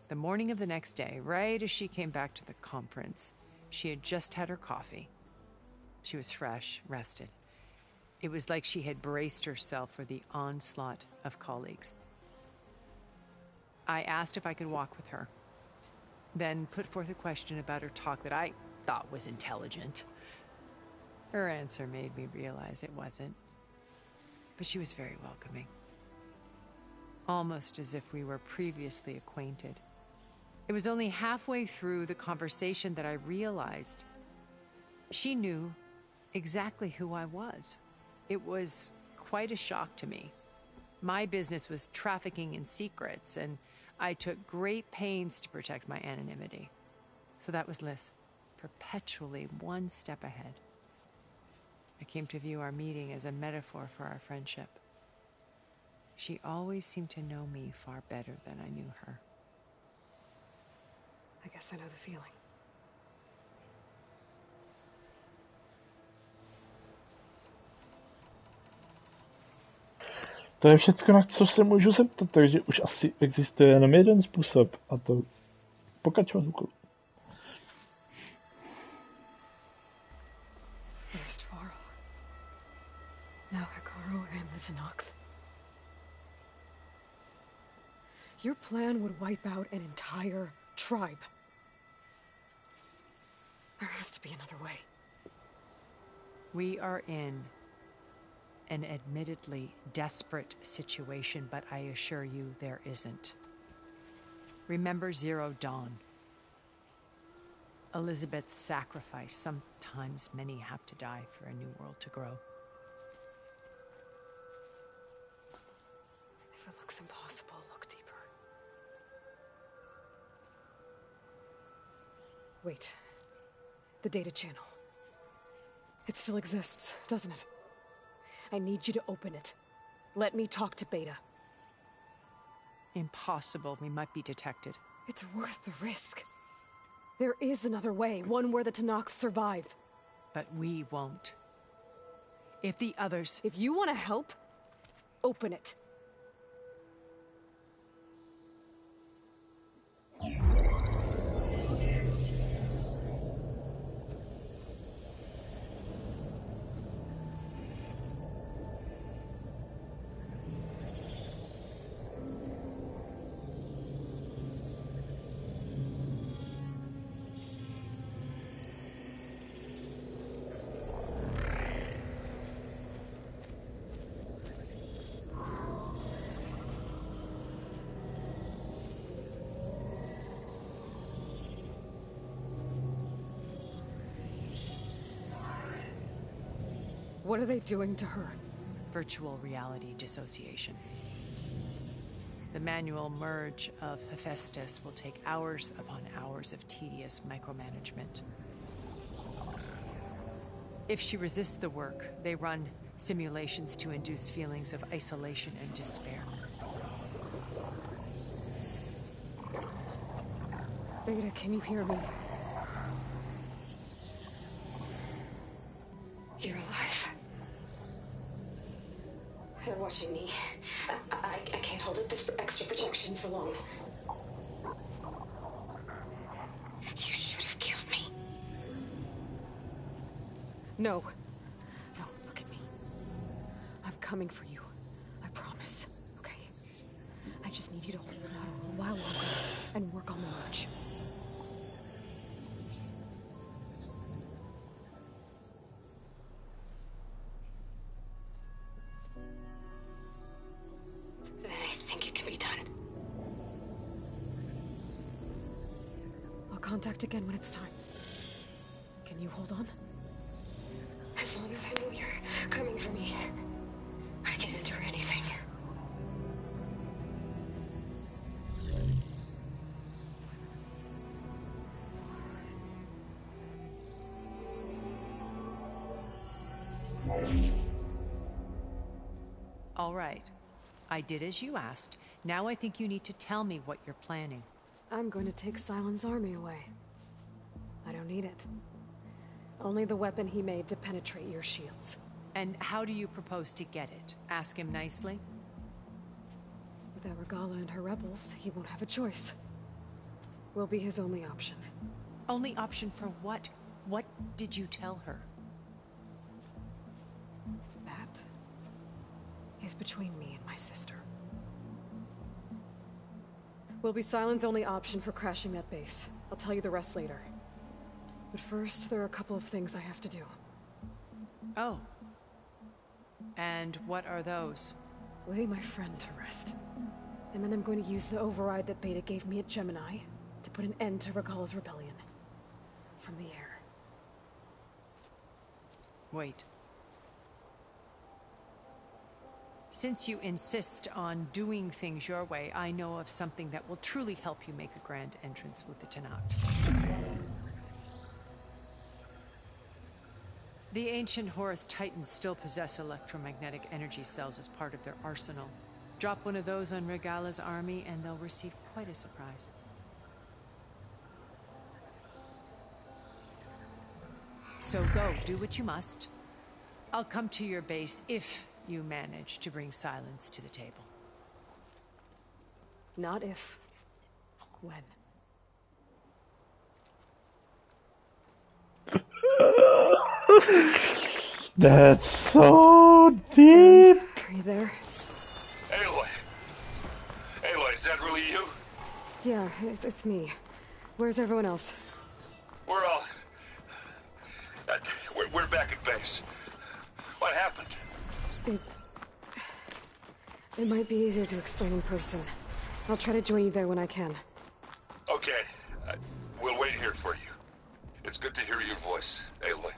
The morning of the next day, right as she came back to the conference, she had just had her coffee. She was fresh, rested. It was like she had braced herself for the onslaught of colleagues. I asked if I could walk with her, then put forth a question about her talk that I thought was intelligent. Her answer made me realize it wasn't, but she was very welcoming. Almost as if we were previously acquainted. It was only halfway through the conversation that I realized she knew exactly who I was. It was quite a shock to me. My business was trafficking in secrets, and I took great pains to protect my anonymity. So that was Liz, perpetually one step ahead. I came to view our meeting as a metaphor for our friendship. She always seemed to know me far better than I knew her. I guess I know the feeling. To je všecko, na co se můžu zeptat, takže už asi existuje jenom jeden způsob, a to pokračovat úkolu. First Farrell. Now Hikaru and the Tanakh. Your plan would wipe out an entire tribe. There has to be another way. We are in an admittedly desperate situation, but I assure you there isn't. Remember Zero Dawn. Elizabeth's sacrifice. Sometimes many have to die for a new world to grow. If it looks impossible, look deeper. Wait. The data channel. It still exists, doesn't it? I need you to open it. Let me talk to Beta. Impossible. We might be detected. It's worth the risk. There is another way, one where the Tanakh survive. But we won't. If the others... If you want to help, open it. What are they doing to her? Virtual reality dissociation. The manual merge of Hephaestus will take hours upon hours of tedious micromanagement. If she resists the work, they run simulations to induce feelings of isolation and despair. Beta, can you hear me? You're alive. They're watching me. I can't hold up this extra protection for long. You should have killed me. No. No, look at me. I'm coming for you. I promise. Okay? I just need you to hold out a little while longer and work on the merge. Contact again when it's time. Can you hold on? As long as I know you're coming for me, I can endure anything. All right. I did as you asked. Now I think you need to tell me what you're planning. I'm going to take Silent's army away. I don't need it. Only the weapon he made to penetrate your shields. And how do you propose to get it? Ask him nicely? Without Regala and her rebels, he won't have a choice. We'll be his only option. Only option for what? What did you tell her? That is between me and my sister. Will be Silent's only option for crashing that base. I'll tell you the rest later. But first, there are a couple of things I have to do. Oh. And what are those? Lay my friend to rest. And then I'm going to use the override that Beta gave me at Gemini to put an end to Regala's rebellion. From the air. Wait. Since you insist on doing things your way, I know of something that will truly help you make a grand entrance with the Tenat. The ancient Horus Titans still possess electromagnetic energy cells as part of their arsenal. Drop one of those on Regala's army and they'll receive quite a surprise. So go, do what you must. I'll come to your base if you manage to bring Silence to the table. Not if. When. That's so deep. Are you there? Aloy! Aloy, is that really you? Yeah, it's me. Where's everyone else? We're all... we're back at base. What happened? It might be easier to explain in person. I'll try to join you there when I can. Okay. We'll wait here for you. It's good to hear your voice, Aloy.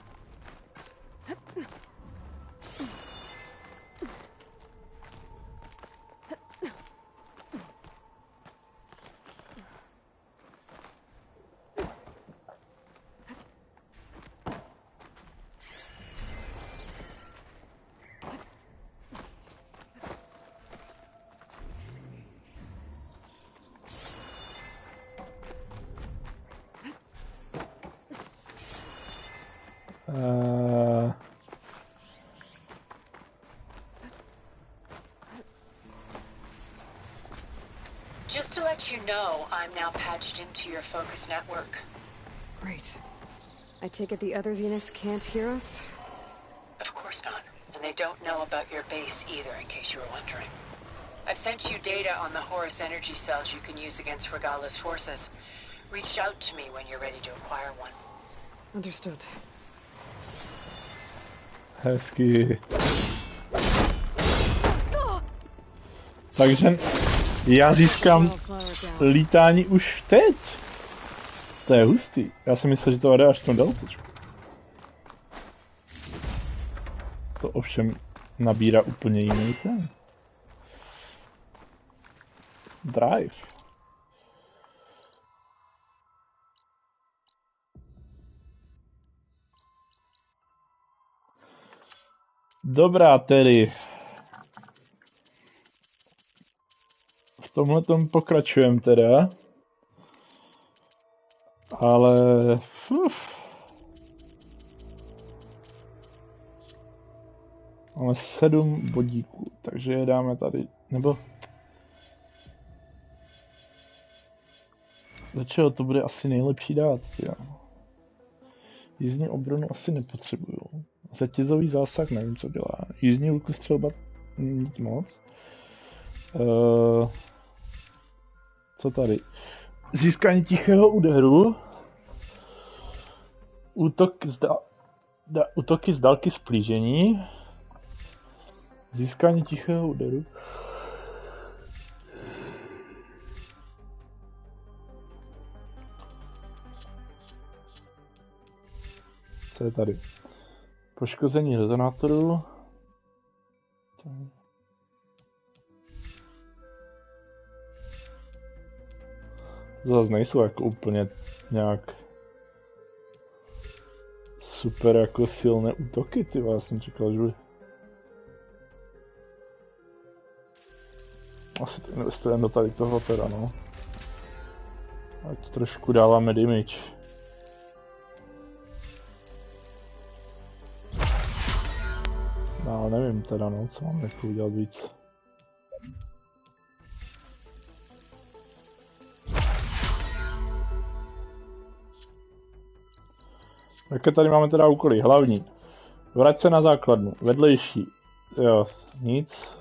Just to let you know, I'm now patched into your focus network. Great. I take it the other Zeniths can't hear us? Of course not. And they don't know about your base either, in case you were wondering. I've sent you data on the Horus energy cells you can use against Regala's forces. Reach out to me when you're ready to acquire one. Understood. Hezky. Takže já získám lítání už teď. To je hustý. Já si myslel, že to jde až v tom deltečku. To ovšem nabírá úplně jiný ten. Drive. Dobrá tedy. V tomhletom pokračujeme teda. Ale... Máme 7 bodíků, takže je dáme tady, nebo... Za čeho to bude asi nejlepší dát, jo. Jízdní obranu asi nepotřebuju. Řetězový zásah nevím, co dělá. Jízdní lukostřelba nic moc. Co tady? Získání tichého úderu. Útoky z dálky splížení. Získání tichého úderu. Co je tady? Poškození rezonátoru. Zase nejsou jako úplně nějak super jako silné útoky, ty, já jsem čekal, že Asi investujeme do tady toho teda, no. Ať trošku dáváme damage. No, nevím teda, no, co mám jako udělat víc. Jaké tady máme teda úkoly? Hlavní. Vrať se na základnu. Vedlejší. Jo, nic.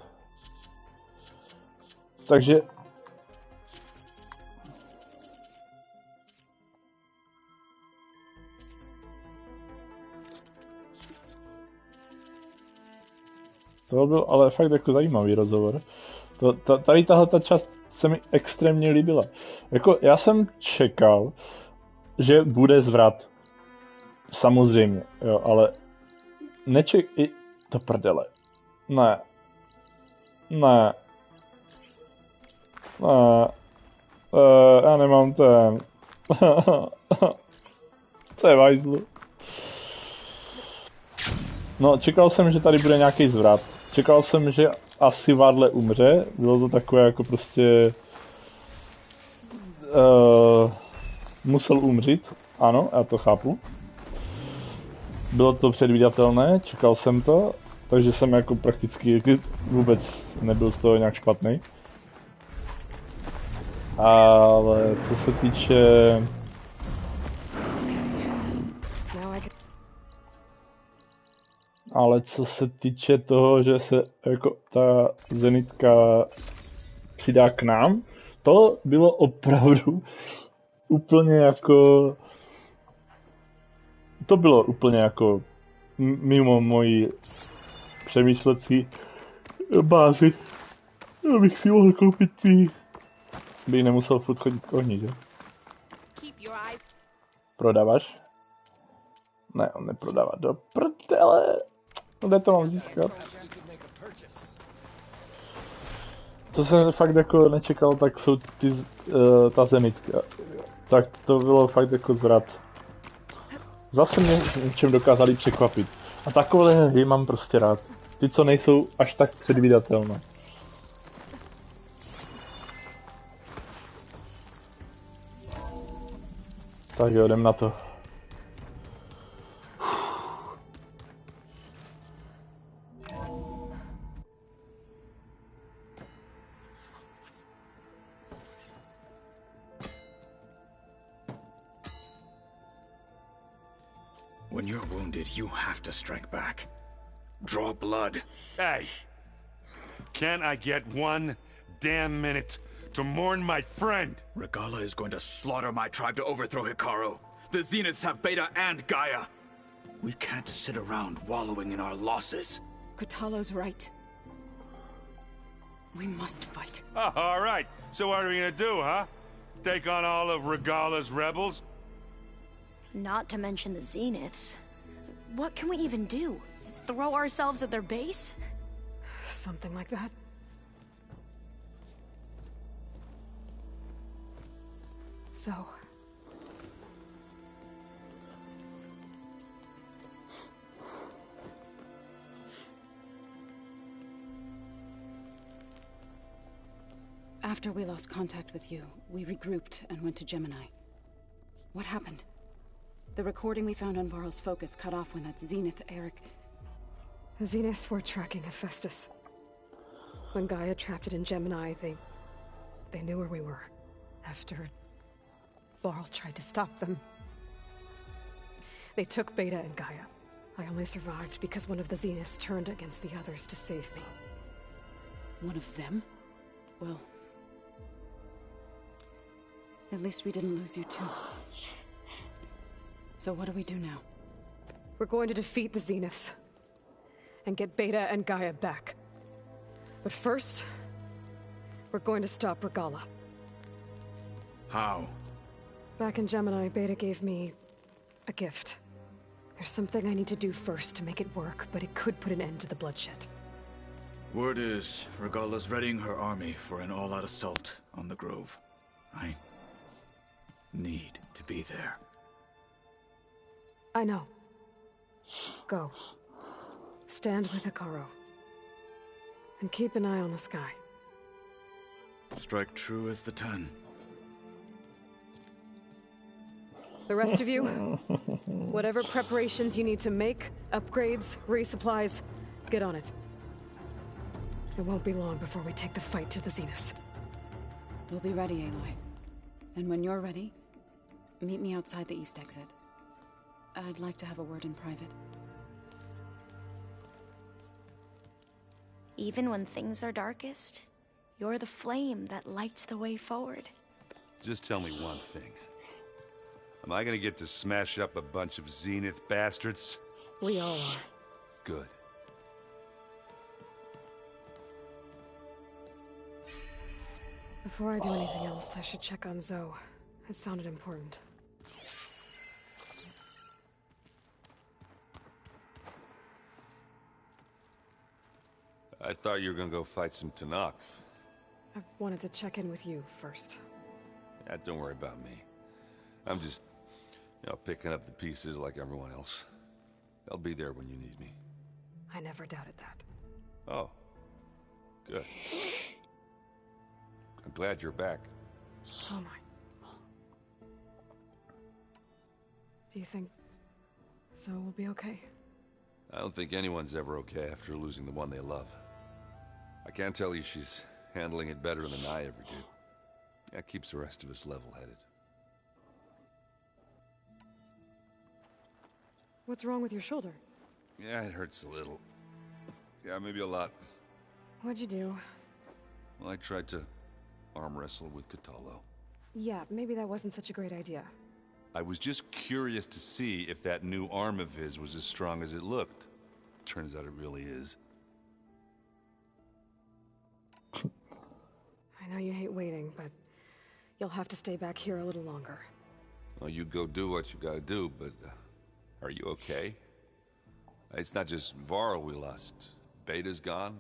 Takže... To byl ale fakt jako zajímavý rozhovor. Tady tahleta část se mi extrémně líbila. Jako já jsem čekal, že bude zvrat. Samozřejmě, jo, ale i to prdele. Ne. Já nemám ten. To je vajzlu. No, čekal jsem, že tady bude nějaký zvrat. Čekal jsem, že asi Vádle umře. Bylo to takové jako prostě... musel umřít. Ano, já to chápu. Bylo to předvídatelné, čekal jsem to. Takže jsem jako prakticky vůbec nebyl z toho nějak špatný. Ale co se týče... Ale co se týče toho, že se jako ta zenitka přidá k nám, to bylo opravdu úplně jako... To bylo úplně jako mimo moji přemýšlecí bázi. Abych si mohl koupit ty... Bych nemusel furt chodit k ohni, že? Prodáváš? Ne, on neprodává do prdele. Kde to mám získat? Co jsem fakt jako nečekal, tak jsou ty, ta zenitka. Tak to bylo fakt jako zvrat. Zase mě něčem dokázali překvapit. A takové hry mám prostě rád. Ty, co nejsou až tak předvídatelné. Tak jo, jdem na to. When you're wounded, you have to strike back. Draw blood. Hey! Can't I get one damn minute to mourn my friend? Regala is going to slaughter my tribe to overthrow Hikaru. The Zeniths have Beta and Gaia. We can't sit around wallowing in our losses. Katalo's right. We must fight. Oh, all right. So what are we gonna do, huh? Take on all of Regala's rebels? Not to mention the Zeniths. What can we even do? Throw ourselves at their base? Something like that. So... After we lost contact with you, we regrouped and went to Gemini. What happened? The recording we found on Varl's focus cut off when that Zenith Eric... The Zeniths were tracking Hephaestus. When Gaia trapped it in Gemini, they knew where we were. After Varl tried to stop them. They took Beta and Gaia. I only survived because one of the Zeniths turned against the others to save me. One of them? Well... At least we didn't lose you too. So what do we do now? We're going to defeat the Zeniths. And get Beta and Gaia back. But first, we're going to stop Regala. How? Back in Gemini, Beta gave me a gift. There's something I need to do first to make it work, but it could put an end to the bloodshed. Word is, Regala's readying her army for an all-out assault on the Grove. I need to be there. I know. Go. Stand with Hikaru. And keep an eye on the sky. strike true as the 10. The rest of you, whatever preparations you need to make, upgrades, resupplies, get on it. It won't be long before we take the fight to the Zeniths. We'll be ready, Aloy. And when you're ready, meet me outside the east exit. I'd like to have a word in private. Even when things are darkest, you're the flame that lights the way forward. Just tell me one thing. Am I gonna get to smash up a bunch of Zenith bastards? We all are. Good. Before I do anything else, I should check on Zoe. It sounded important. I thought you were gonna go fight some Tanakh. I wanted to check in with you first. Yeah, don't worry about me. I'm just, picking up the pieces like everyone else. I'll be there when you need me. I never doubted that. Oh. Good. I'm glad you're back. So am I. Do you think Zoe will be okay? I don't think anyone's ever okay after losing the one they love. I can't tell you she's handling it better than I ever did. That keeps the rest of us level-headed. What's wrong with your shoulder? Yeah, it hurts a little. Yeah, maybe a lot. What'd you do? Well, I tried to arm wrestle with Katalo. Yeah, maybe that wasn't such a great idea. I was just curious to see if that new arm of his was as strong as it looked. Turns out it really is. I know you hate waiting, but you'll have to stay back here a little longer. Well, you go do what you gotta do, but are you okay? It's not just Varl we lost. Beta's gone.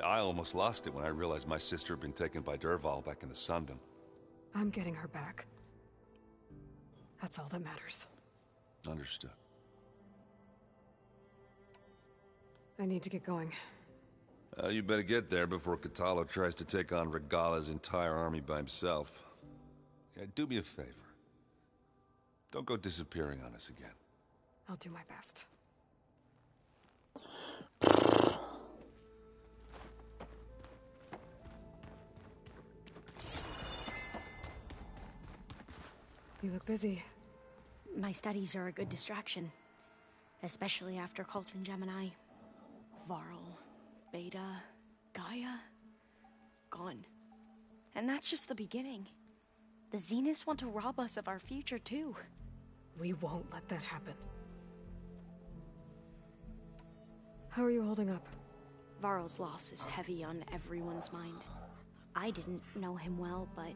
I almost lost it when I realized my sister had been taken by Dervahl back in the Sundom. I'm getting her back. That's all that matters. Understood. I need to get going. You better get there before Katalo tries to take on Regala's entire army by himself. Yeah, do me a favor. Don't go disappearing on us again. I'll do my best. You look busy. My studies are a good distraction. Especially after Cauldron Gemini. Varl, Beta, Gaia, gone. And that's just the beginning. The Zeniths want to rob us of our future, too. We won't let that happen. How are you holding up? Varl's loss is heavy on everyone's mind. I didn't know him well, but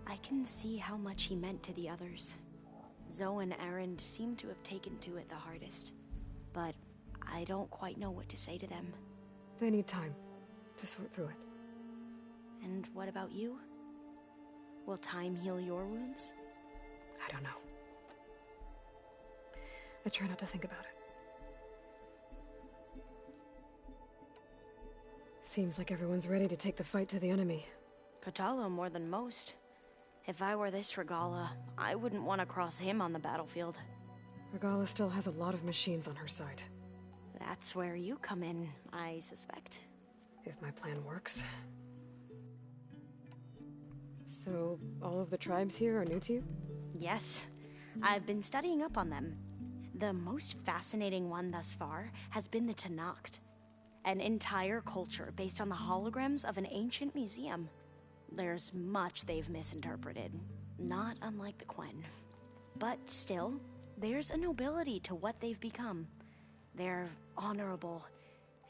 I can see how much he meant to the others. Zoe and Erend seem to have taken to it the hardest, but I don't quite know what to say to them. They need time to sort through it. And what about you? Will time heal your wounds? I don't know. I try not to think about it. Seems like everyone's ready to take the fight to the enemy. Katalo more than most. If I were this Regala, I wouldn't want to cross him on the battlefield. Regala still has a lot of machines on her side. That's where you come in, I suspect. If my plan works. So, all of the tribes here are new to you? Yes. I've been studying up on them. The most fascinating one thus far has been the Tanakh. An entire culture based on the holograms of an ancient museum. There's much they've misinterpreted, not unlike the Quen. But still, there's a nobility to what they've become. They're honorable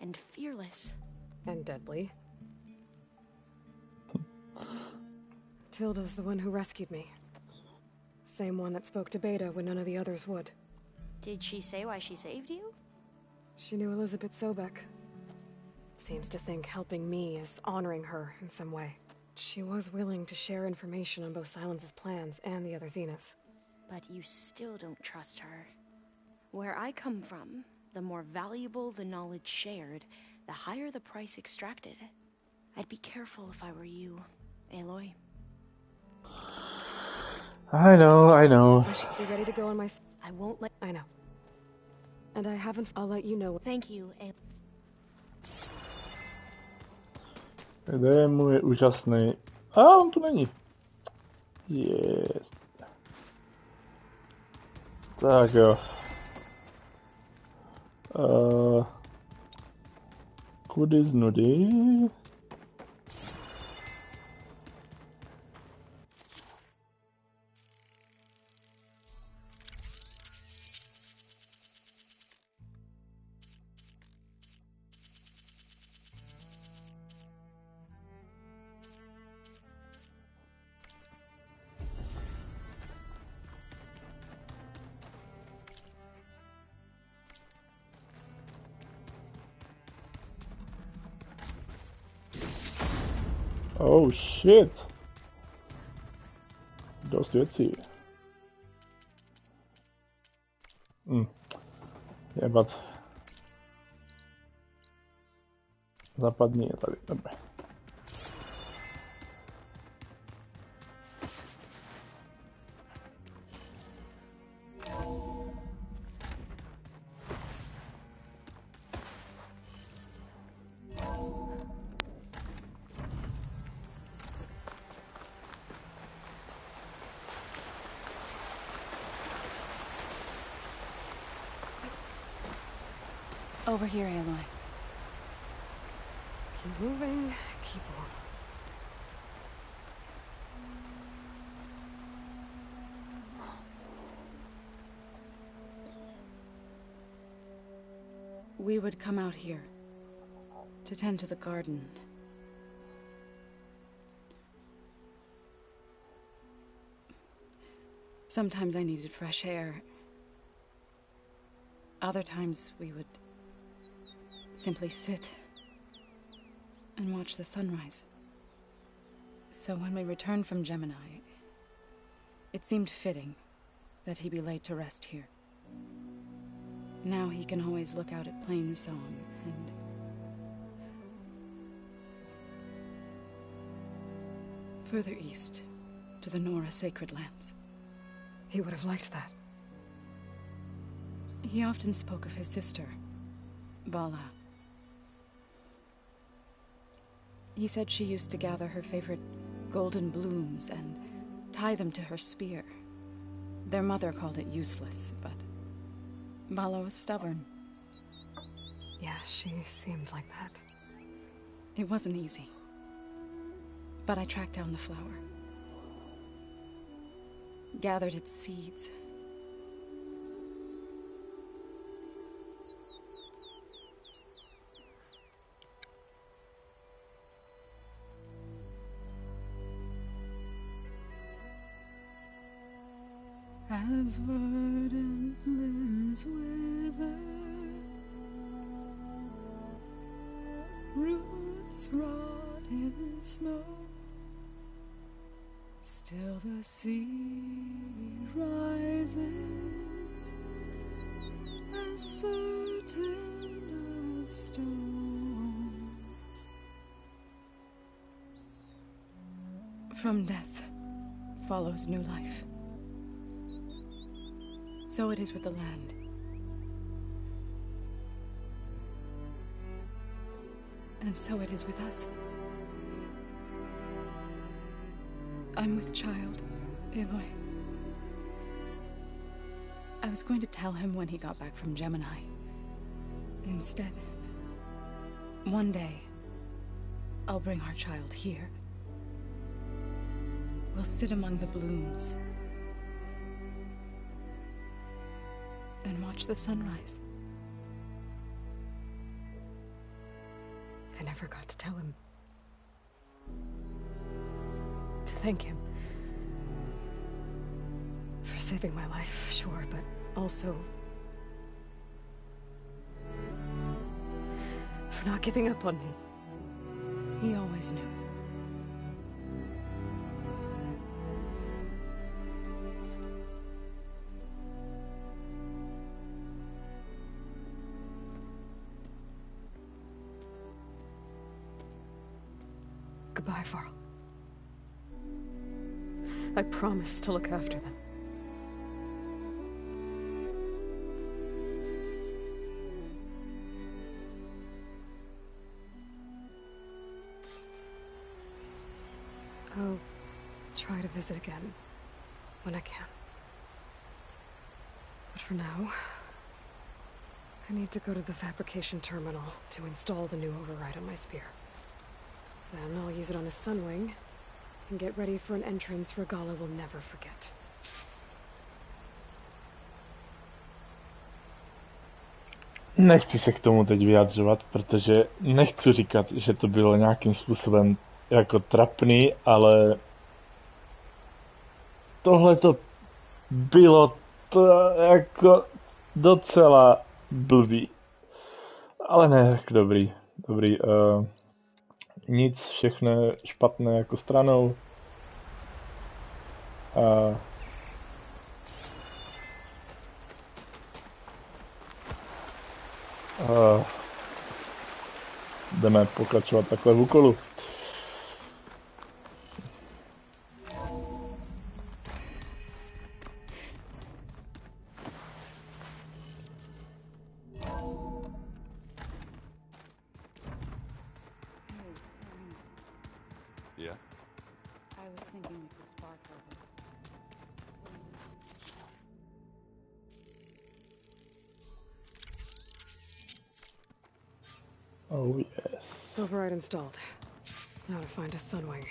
and fearless. And deadly. Tilda's the one who rescued me. Same one that spoke to Beta when none of the others would. Did she say why she saved you? She knew Elizabeth Sobek. Seems to think helping me is honoring her in some way. She was willing to share information on both Silence's plans and the other Zeniths. But you still don't trust her. Where I come from, the more valuable the knowledge shared, the higher the price extracted. I'd be careful if I were you, Aloy. I know. I should be ready to go on my... I won't let... I know. And I haven't... I'll let you know. Thank you, Aloy. Démo je úžasný. A on tu není. Yes. Tak jo. Kudy z nudy? Oh shit! Dost věcí. Jebat. Zapadni je tady, dobré. Over here, Aloy. Keep moving, keep on. We would come out here to tend to the garden. Sometimes I needed fresh air. Other times we would simply sit and watch the sunrise. So when we returned from Gemini, it seemed fitting that he be laid to rest here. Now he can always look out at Plainsong and... further east, to the Nora sacred lands. He would have liked that. He often spoke of his sister, Vala. He said she used to gather her favorite golden blooms and tie them to her spear. Their mother called it useless, but Vala was stubborn. Yeah, she seemed like that. It wasn't easy. But I tracked down the flower. Gathered its seeds. As verdant limbs wither, roots rot in snow, still the sea rises, as certain as stone. From death follows new life. So it is with the land. And so it is with us. I'm with child, Aloy. I was going to tell him when he got back from Gemini. Instead, one day, I'll bring our child here. We'll sit among the blooms and watch the sunrise. I never got to tell him. To thank him. For saving my life, sure, but also... for not giving up on me. He always knew. Goodbye, Varl. I promise to look after them. I'll try to visit again when I can. But for now, I need to go to the fabrication terminal to install the new override on my sphere. Then I'll use it on a sunwing and get ready for an entrance Regala will never forget. Nechci se k tomu teď vyjadřovat, protože nechci říkat, že to bylo nějakým způsobem jako trapný, ale tohle to bylo to jako docela blbý. Ale ne, tak dobrý. Nic, všechno špatné jako stranou. Jdeme pokračovat takhle v úkolu. Oh yes. Override installed. Now to find a sunwing.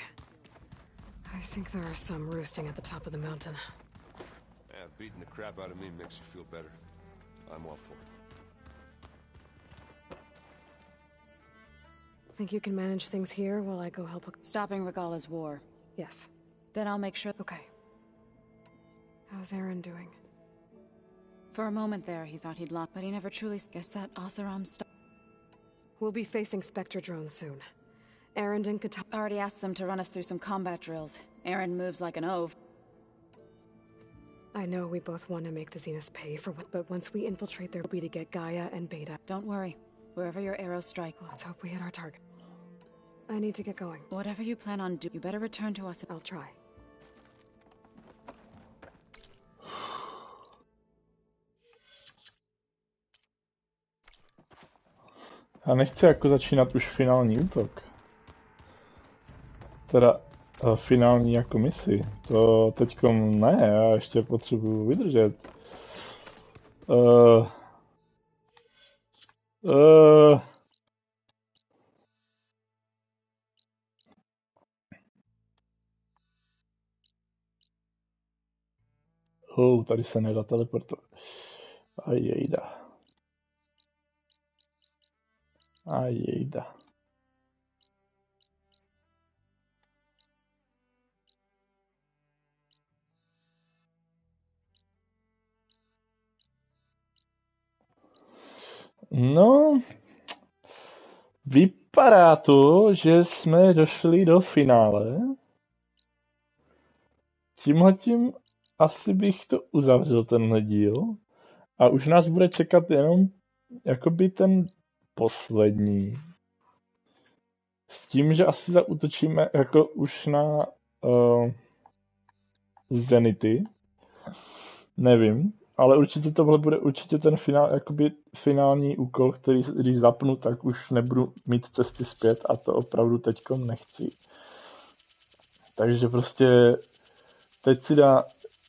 I think there are some roosting at the top of the mountain. Yeah, beating the crap out of me makes you feel better. I'm all for it. Think you can manage things here while I go help? Stopping Regala's war. Yes. Then I'll make sure. Okay. How's Aaron doing? For a moment there, he thought he'd lost, but he never truly. Guess that Oseram stuff. We'll be facing Spectre drones soon. Aaron and Kata already asked them to run us through some combat drills. Aaron moves like an ove. I know we both want to make the Zeniths pay for what, but once we infiltrate their be to get Gaia and Beta. Don't worry. Wherever your arrows strike. Let's hope we hit our target. I need to get going. Whatever you plan on doing, you better return to us. I'll try. Já nechci jako začínat už finální útok. Teda finální jako misi. To teďkom ne, já ještě potřebuji vydržet. Tady se nedá teleportovat. A jejda. No, vypadá to, že jsme došli do finále. Tímhletím asi bych to uzavřel tenhle díl. A už nás bude čekat jenom jakoby ten poslední. S tím, že asi zaútočíme jako už na Zenity. Nevím, ale určitě tohle bude určitě ten jakoby finální úkol, který když zapnu, tak už nebudu mít cesty zpět a to opravdu teďkom nechci. Takže prostě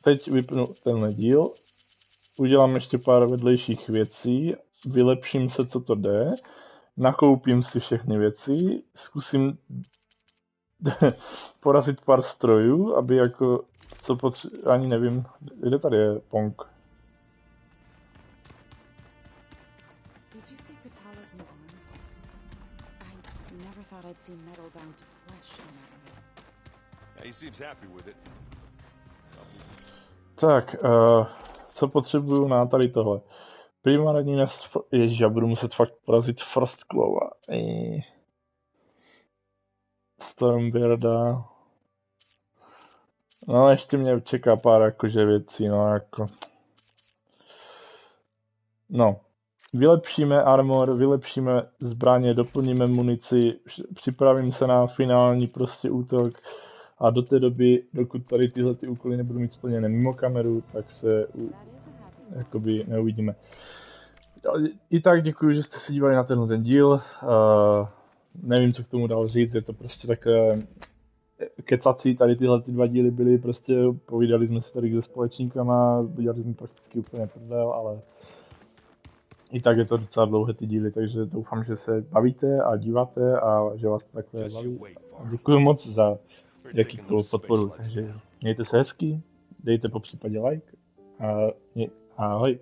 teď vypnu tenhle díl, udělám ještě pár vedlejších věcí, vylepším se, co to jde, nakoupím si všechny věci, zkusím porazit pár strojů, aby jako, ani nevím, kde tady je Pong. Tak, co potřebuju na tady tohle? Primární Ježíš, já budu muset fakt porazit Frostclawa. Stormbirda. No, ještě mě čeká pár jakože věcí, no jako... No, vylepšíme armor, vylepšíme zbraně, doplníme munici, připravím se na finální prostě útok a do té doby, dokud tady tyhle ty úkoly nebudou mít splněné mimo kameru, tak se jakoby neuvidíme. I tak děkuji, že jste se dívali na ten díl. Nevím, co k tomu dál říct, je to prostě takové kecací, tady tyhle ty 2 díly byly, prostě povídali jsme si tady se společníkama, udělali jsme prakticky úplně prdel, ale i tak je to docela dlouhé ty díly, takže doufám, že se bavíte a díváte a že vás to takhle baví. Děkuji moc za jakýkoliv podporu, takže mějte se hezky, dejte po případě like a ahoj.